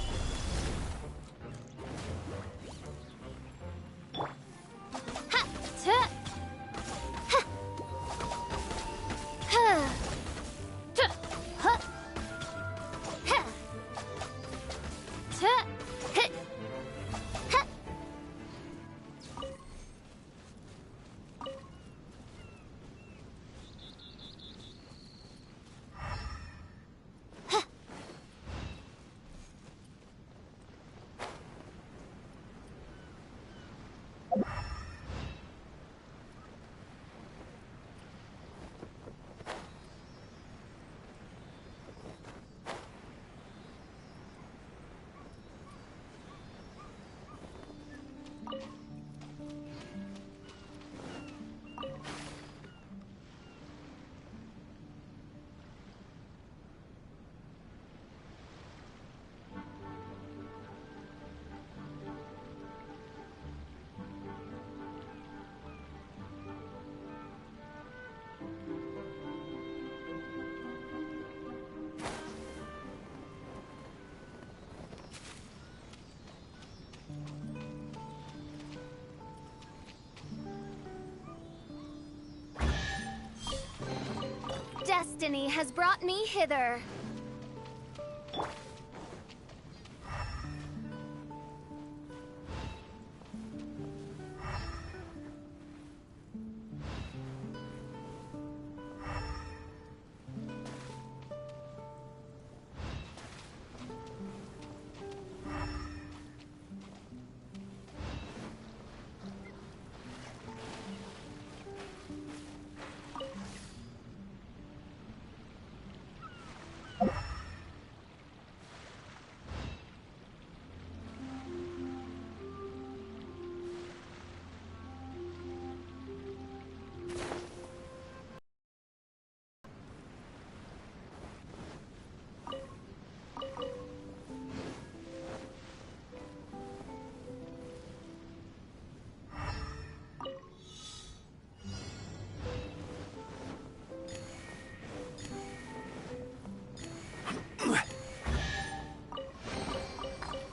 Destiny has brought me hither.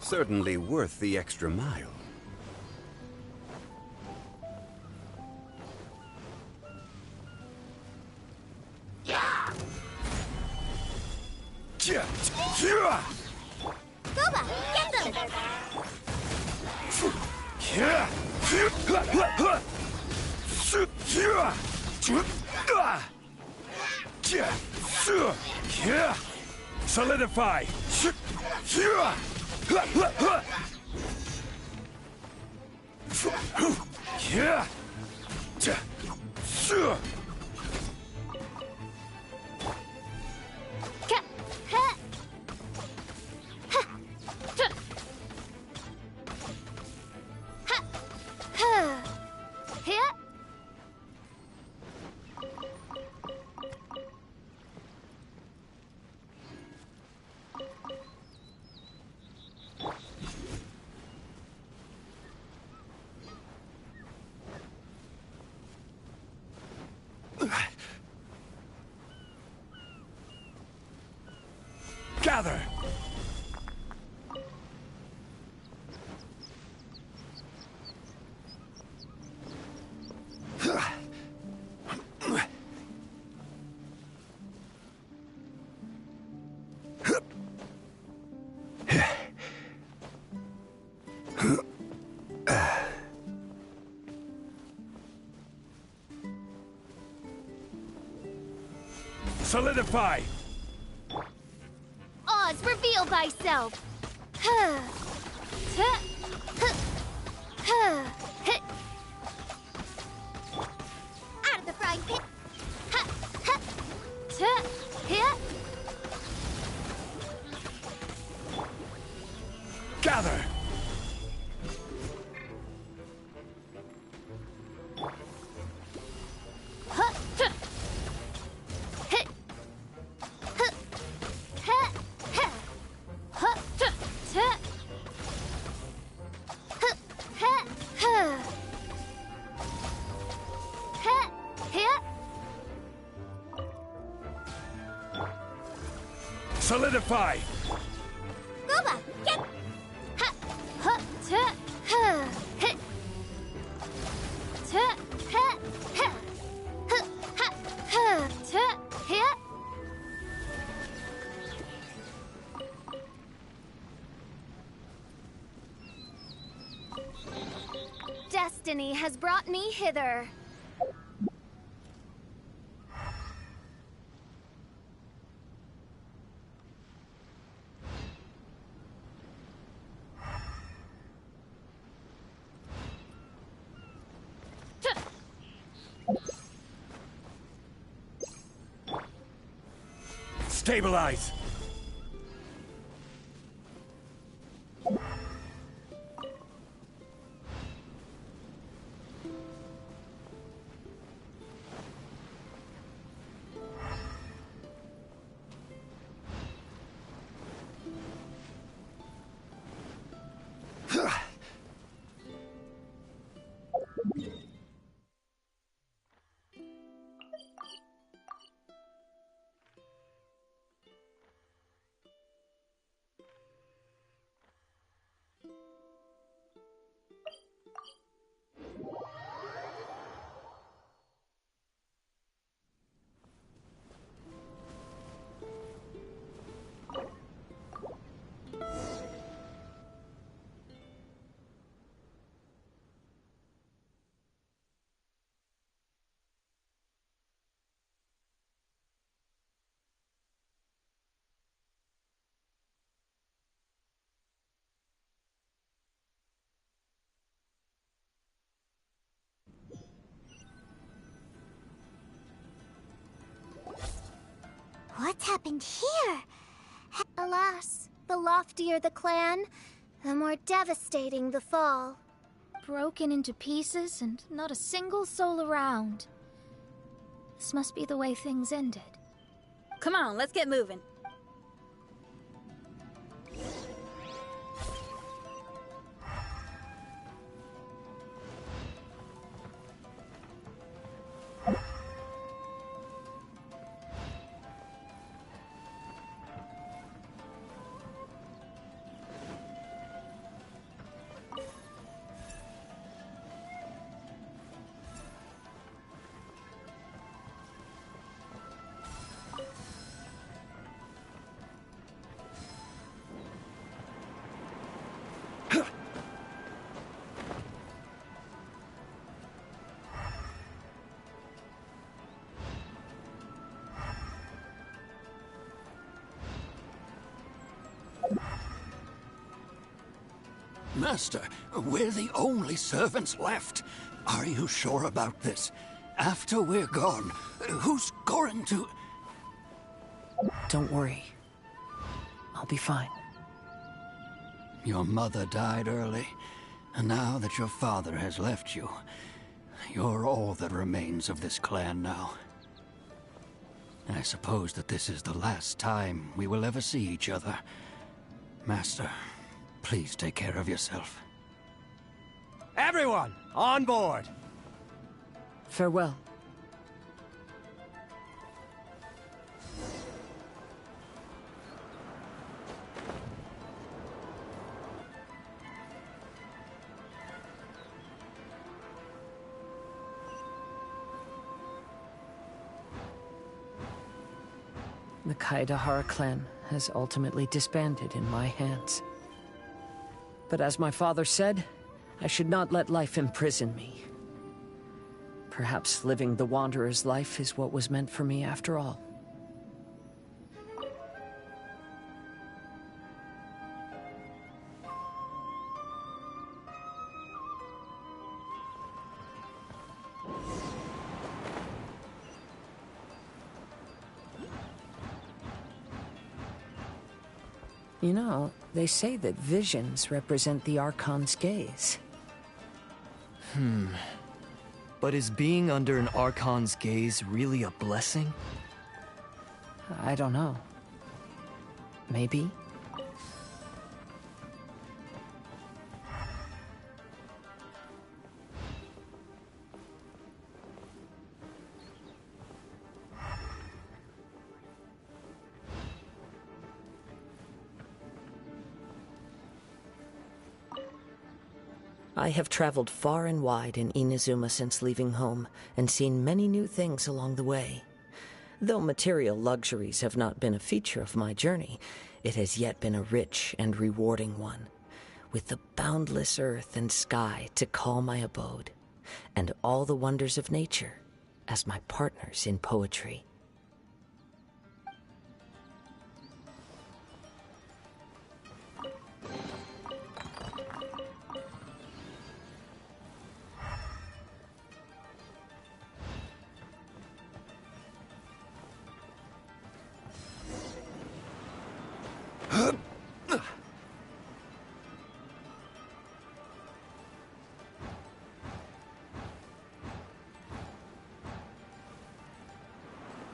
Certainly worth the extra mile. Goba, get them! Solidify! Gather! Solidify! Oz, reveal thyself! Out of the frying pan! Gather! Solidify! Gooba, get! Ha! Ha! Ta! Ha! Hit! Ta! Ha! Ha! Ha! Ha! Ha! Ta! Hit! Destiny has brought me hither. Stabilize! What's happened here? Alas, the loftier the clan, the more devastating the fall. Broken into pieces and not a single soul around. This must be the way things ended. Come on, let's get moving. Master, we're the only servants left. Are you sure about this? After we're gone, who's going to... Don't worry. I'll be fine. Your mother died early, and now that your father has left you, you're all that remains of this clan now. I suppose that this is the last time we will ever see each other. Master, please take care of yourself. Everyone, on board! Farewell. The Kaedahara clan has ultimately disbanded in my hands. But as my father said, I should not let life imprison me. Perhaps living the Wanderer's life is what was meant for me after all. You know, they say that visions represent the Archon's gaze. But is being under an Archon's gaze really a blessing? I don't know. Maybe? I have traveled far and wide in Inazuma since leaving home, and seen many new things along the way. Though material luxuries have not been a feature of my journey, it has yet been a rich and rewarding one, with the boundless earth and sky to call my abode, and all the wonders of nature as my partners in poetry.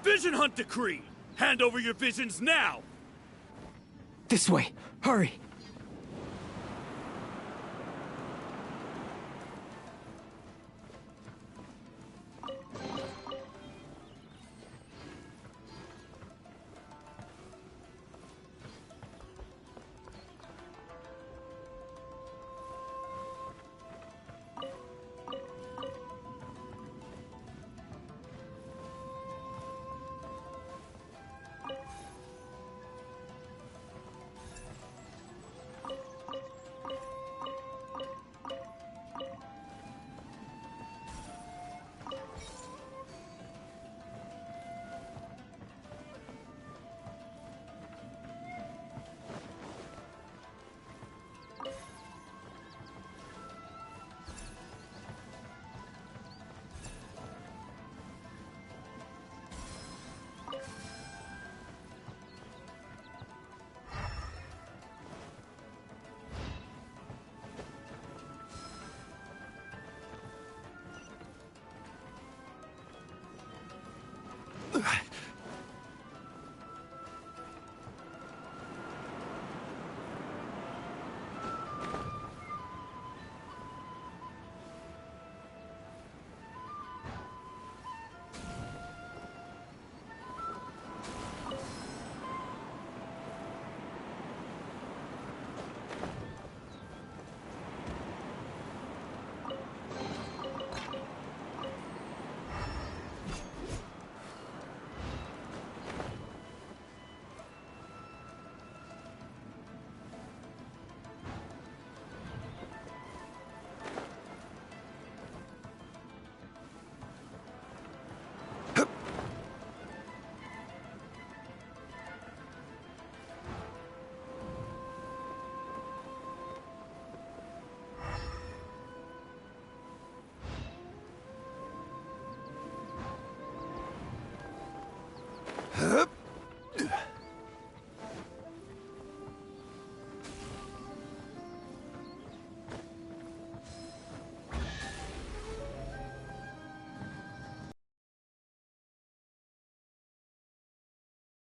Vision Hunt Decree! Hand over your visions now! This way! Hurry!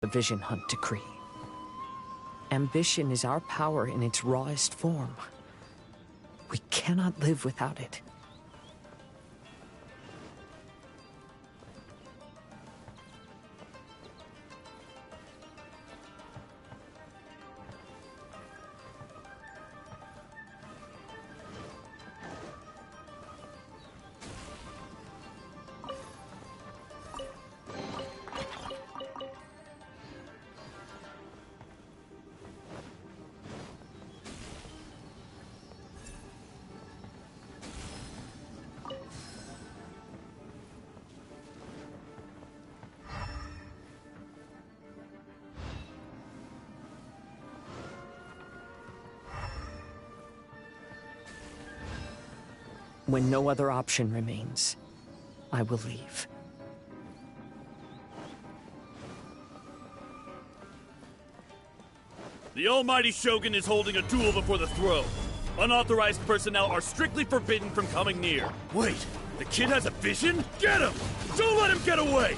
The Vision Hunt Decree. Ambition is our power in its rawest form. We cannot live without it. When no other option remains, I will leave. The almighty Shogun is holding a duel before the throne. Unauthorized personnel are strictly forbidden from coming near. Wait, the kid has a vision? Get him! Don't let him get away!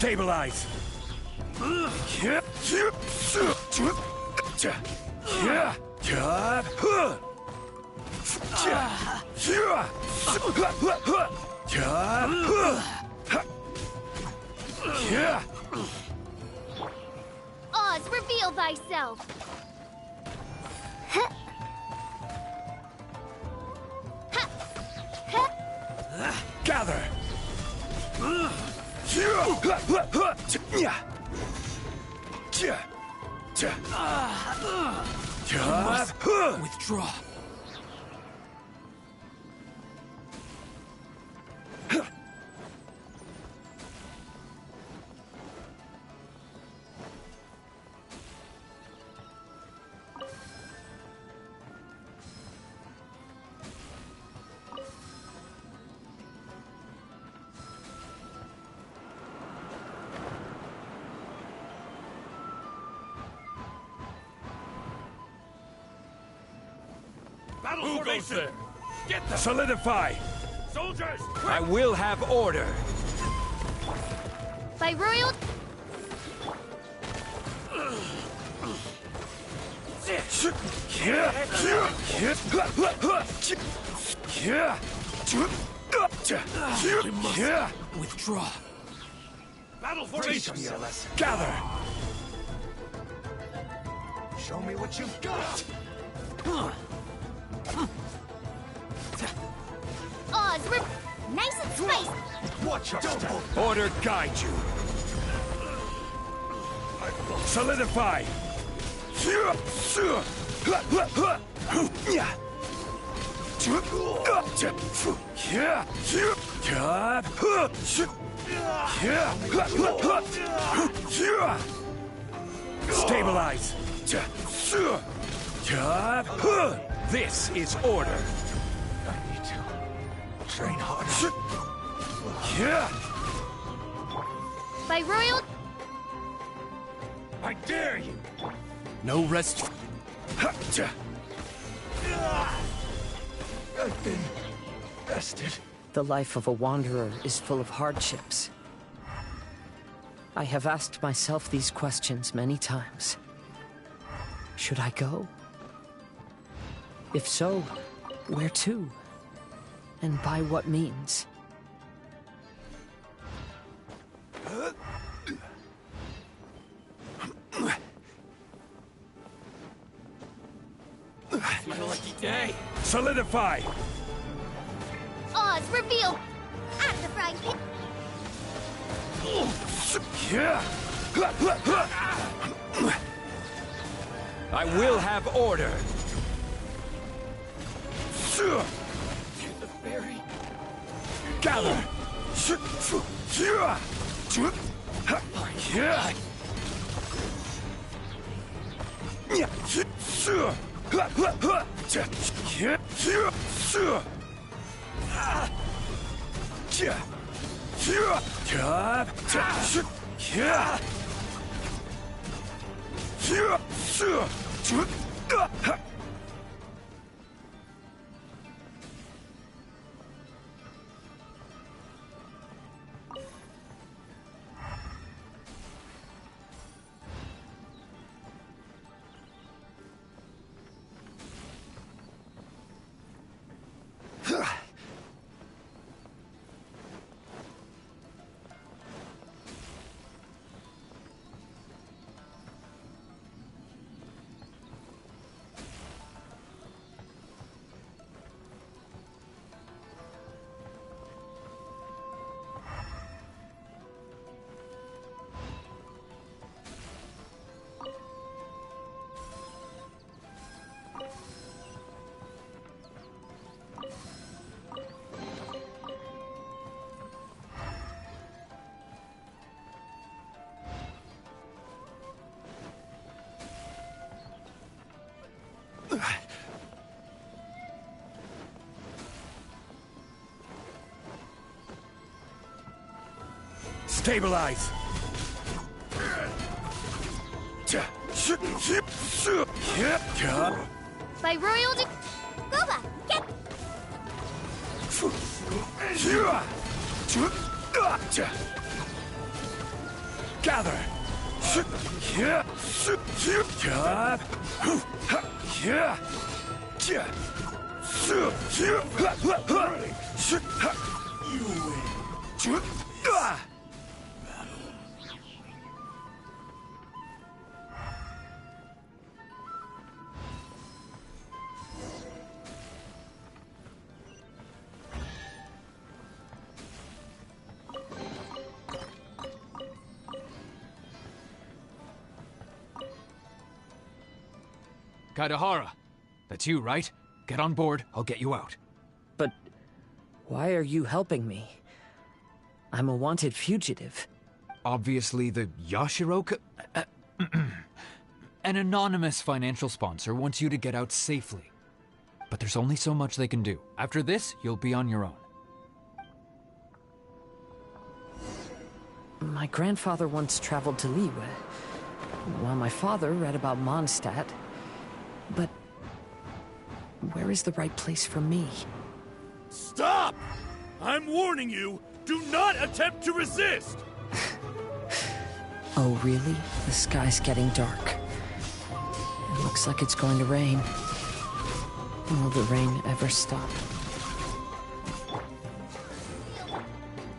Stabilize. Oz, reveal thyself. Gather. Withdraw. Who goes there? Get them! Solidify! Soldiers! I will have order! By royal... Withdraw. Battle formation! Gather! Show me what you've got! Oz, nice and spicy. Watch your step! Order guide you! Solidify! Stabilize! This is order! I need to train harder. By royal... I dare you! No rest. I've been bested. The life of a wanderer is full of hardships. I have asked myself these questions many times. Should I go? If so, where to? And by what means? It's my lucky day! Solidify! Oz, reveal... Out of the frying pan. I will have order! The fairy! Gather! Stabilize! By royal... Gooba, get... Gather! You win. Kaidahara, that's you, right? Get on board, I'll get you out. But why are you helping me? I'm a wanted fugitive. Obviously the Yashiro... An anonymous financial sponsor wants you to get out safely. But there's only so much they can do. After this, you'll be on your own. My grandfather once traveled to Liyue, while my father read about Mondstadt. But where is the right place for me? Stop! I'm warning you, do not attempt to resist! Oh, really? The sky's getting dark. It looks like it's going to rain. Will the rain ever stop?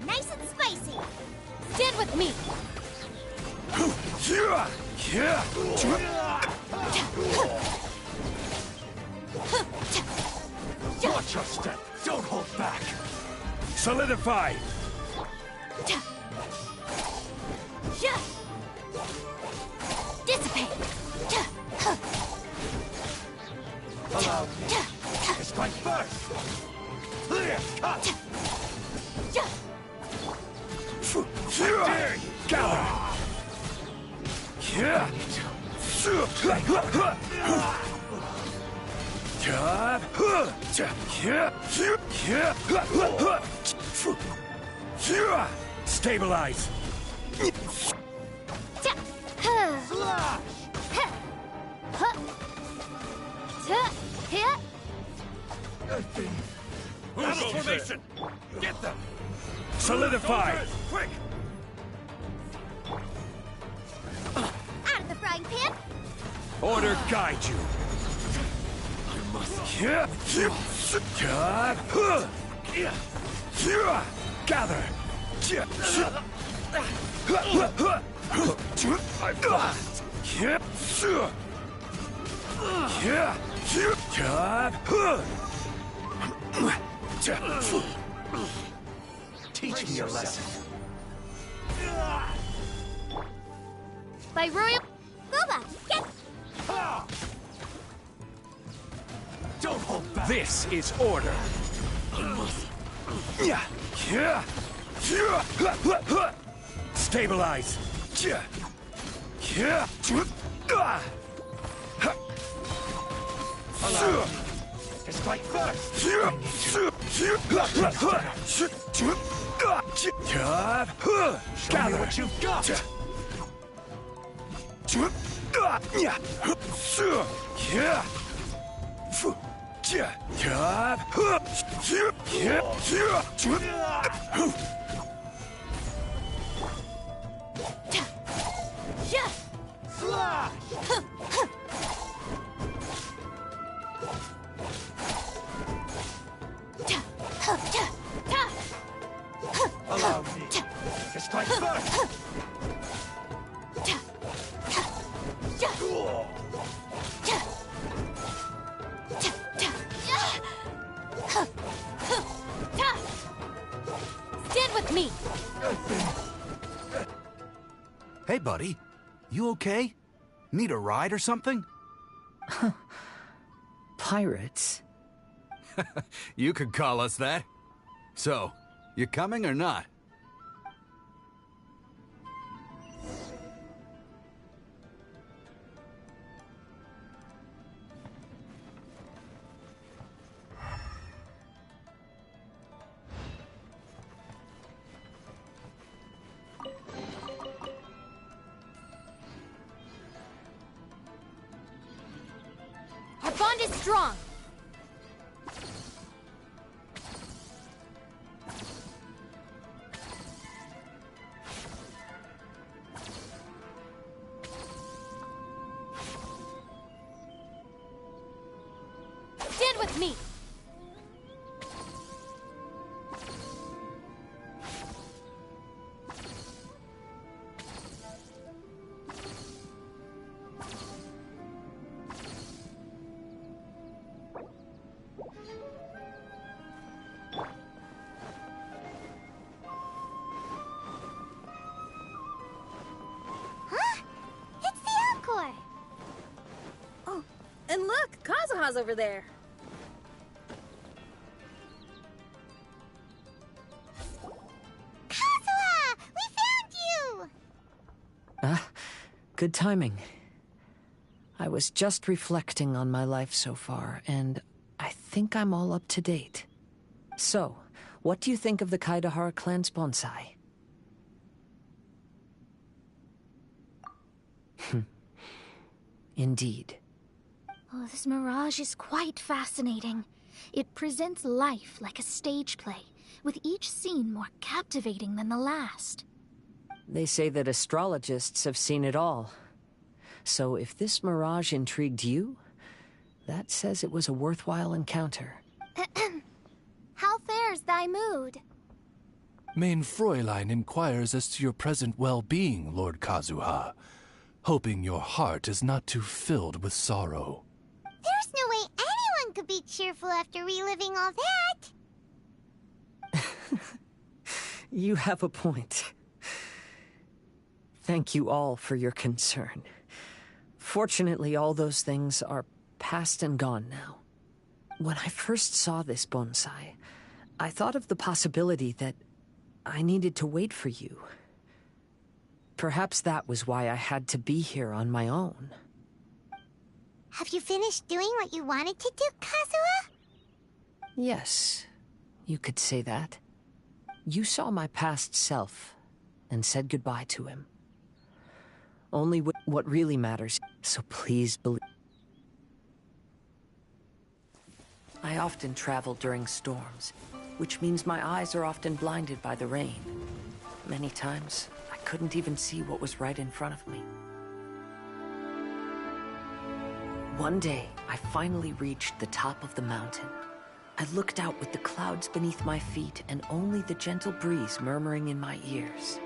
Nice and spicy. Stand with me. Watch your step. Don't hold back. Solidify. Dissipate. Allow me to strike first. Clear cut. How dare you? Gather. Stabilize. Battle formation! Get them! Solidify. Quick! Out of the frying pan. Order guide you. I must. Gather. I blast. Teach me a lesson. By royal... Boba, get... Don't hold back. This is order. Stabilize. Allow me to strike first. Show me what you've got. Allow me to strike first. Stand with me. Hey, buddy. You okay? Need a ride or something? Pirates? You could call us that. So, you coming or not? Our bond is strong. with me. Oh, and look, Kazuha's over there. Kazuha! We found you! Good timing. I was just reflecting on my life so far, and I think I'm all up to date. So, what do you think of the Kaidahara clan's bonsai? Indeed. Oh, this mirage is quite fascinating. It presents life like a stage play, with each scene more captivating than the last. They say that astrologists have seen it all. So if this mirage intrigued you, that says it was a worthwhile encounter. How fares thy mood? Main Fräulein inquires as to your present well-being, Lord Kazuha, hoping your heart is not too filled with sorrow. There's no way anyone could be cheerful after reliving all that. You have a point. Thank you all for your concern. Fortunately, all those things are past and gone now. When I first saw this bonsai, I thought of the possibility that I needed to wait for you. Perhaps that was why I had to be here on my own. Have you finished doing what you wanted to do, Kazuha? Yes, you could say that. You saw my past self and said goodbye to him. Only what really matters, so please believe. I often travel during storms, which means my eyes are often blinded by the rain. Many times, I couldn't even see what was right in front of me. One day, I finally reached the top of the mountain. I looked out with the clouds beneath my feet and only the gentle breeze murmuring in my ears.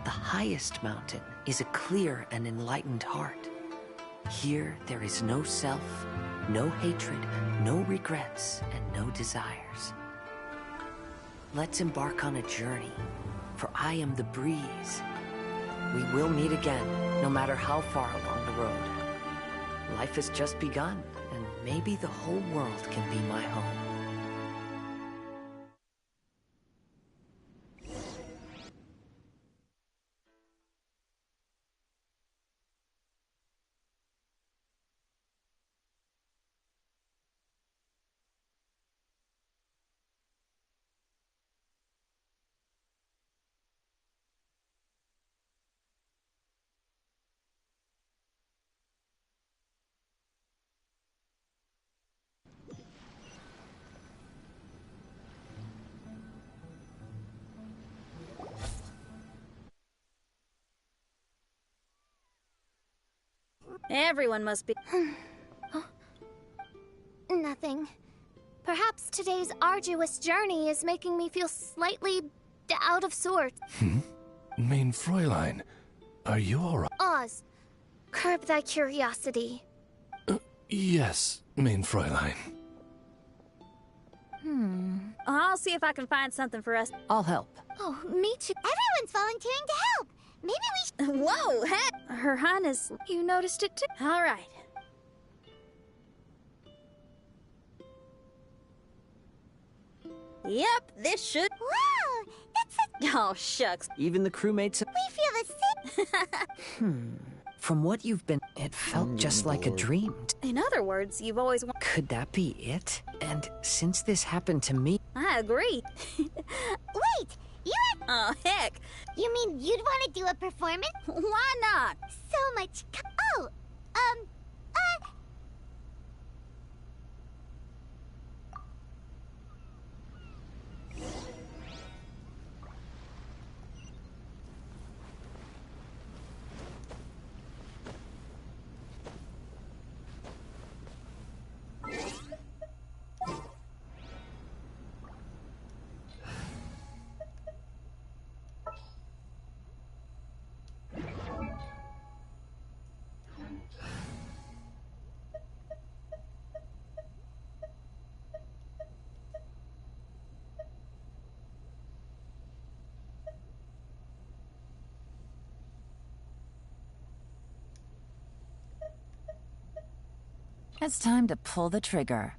The highest mountain is a clear and enlightened heart. Here, there is no self, no hatred, no regrets, and no desires. Let's embark on a journey, for I am the breeze. We will meet again, no matter how far along the road. Life has just begun, and maybe the whole world can be my home. Everyone must be... Nothing. Perhaps today's arduous journey is making me feel slightly out of sorts. Main Fräulein, are you alright? Oz, curb thy curiosity. Yes, Main Fräulein. I'll see if I can find something for us. I'll help. Oh, me too. Everyone's volunteering to help. Maybe we should... Whoa, hey! Her Highness... You noticed it too? All right. Yep, this should... Wow! That's a... Oh, shucks. Even the crewmates... We feel the same... From what you've been... It felt just like a dream. In other words, you've always... Could that be it? And since this happened to me... I agree. Wait! You had... Oh, heck. You mean you'd want to do a performance? Why not? So much... Oh, It's time to pull the trigger.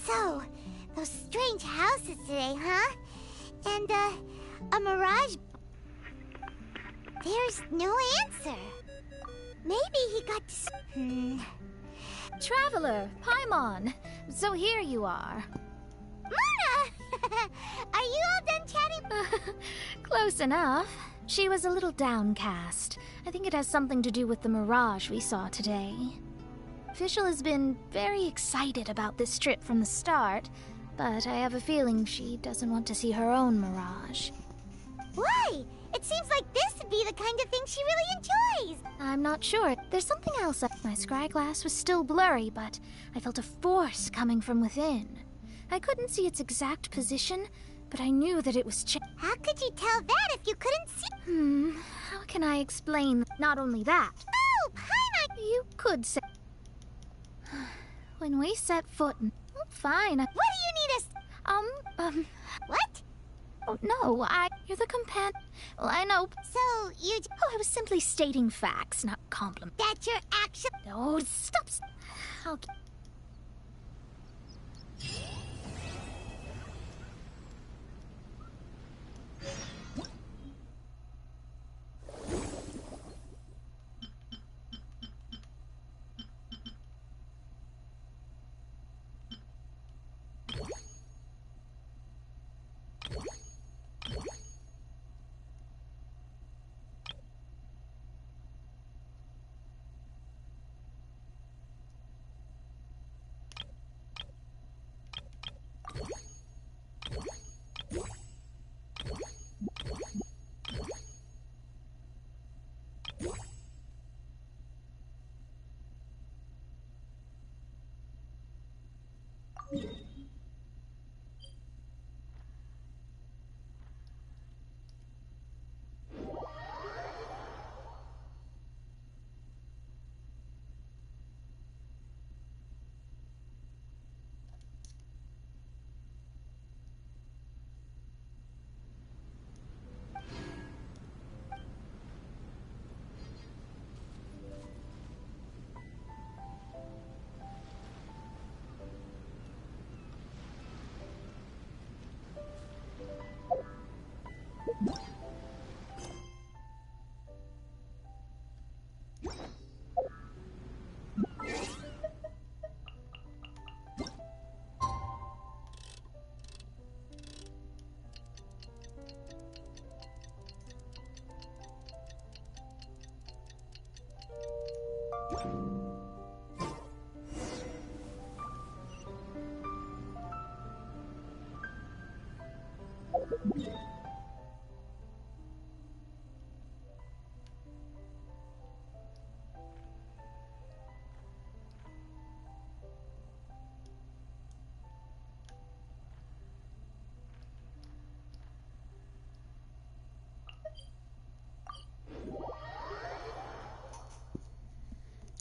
So, those strange houses today, huh? And, a mirage... There's no answer. Maybe he got... Traveler, Paimon. So here you are. Mona! Are you all done chatting? Close enough. She was a little downcast. I think it has something to do with the mirage we saw today. Fischl has been very excited about this trip from the start, but I have a feeling she doesn't want to see her own mirage. Why? It seems like this would be the kind of thing she really enjoys. I'm not sure. There's something else. My scry glass was still blurry, but I felt a force coming from within. I couldn't see its exact position, but I knew that it was How could you tell that if you couldn't see? How can I explain? Not only that. Oh, Paimon! You could say... When we set foot in... Oh, fine. What do you need us... What? Oh, no, You're the Well, I know... So, you... Oh, I was simply stating facts, not compliments. That's your action... No, stop... I'll...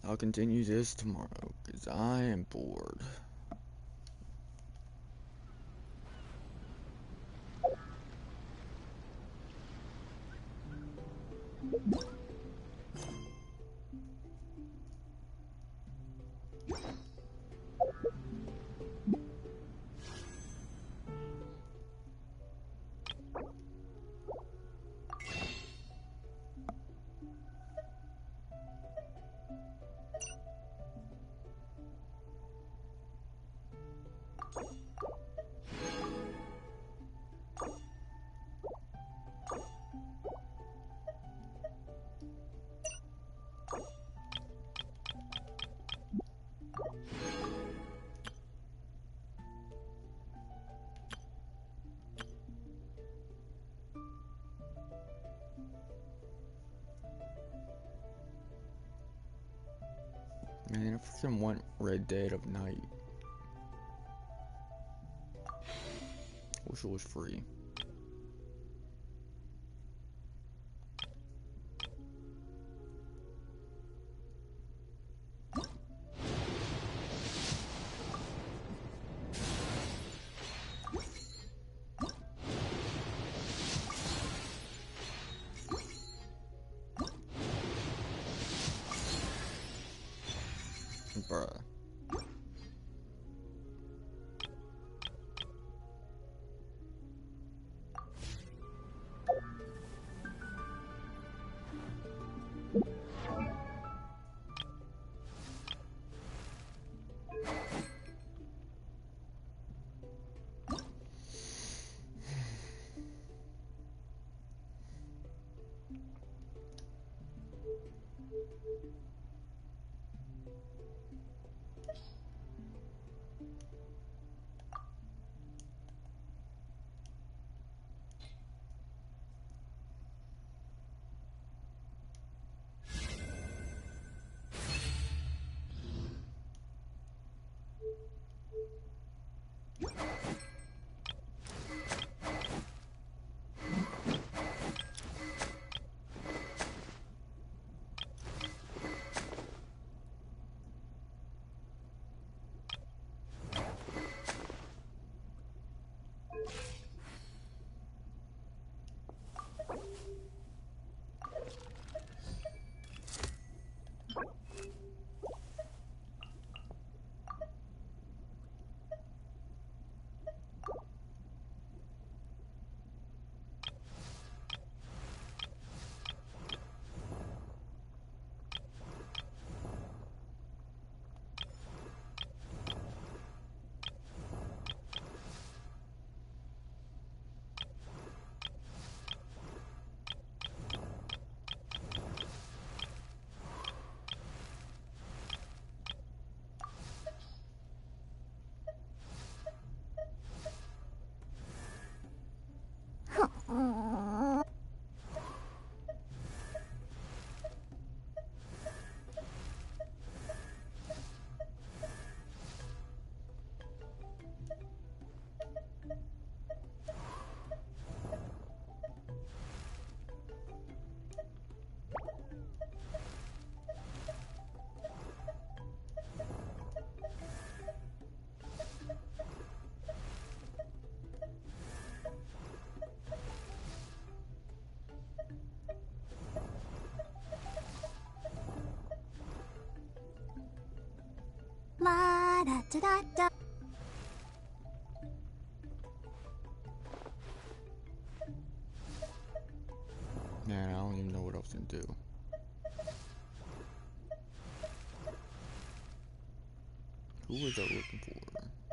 I'll continue this tomorrow, because I am bored. Man, I freaking want Red Dead of Night. Wish it was free. Bruh. La da da da da. Man, I don't even know what else to do. Who was I looking for?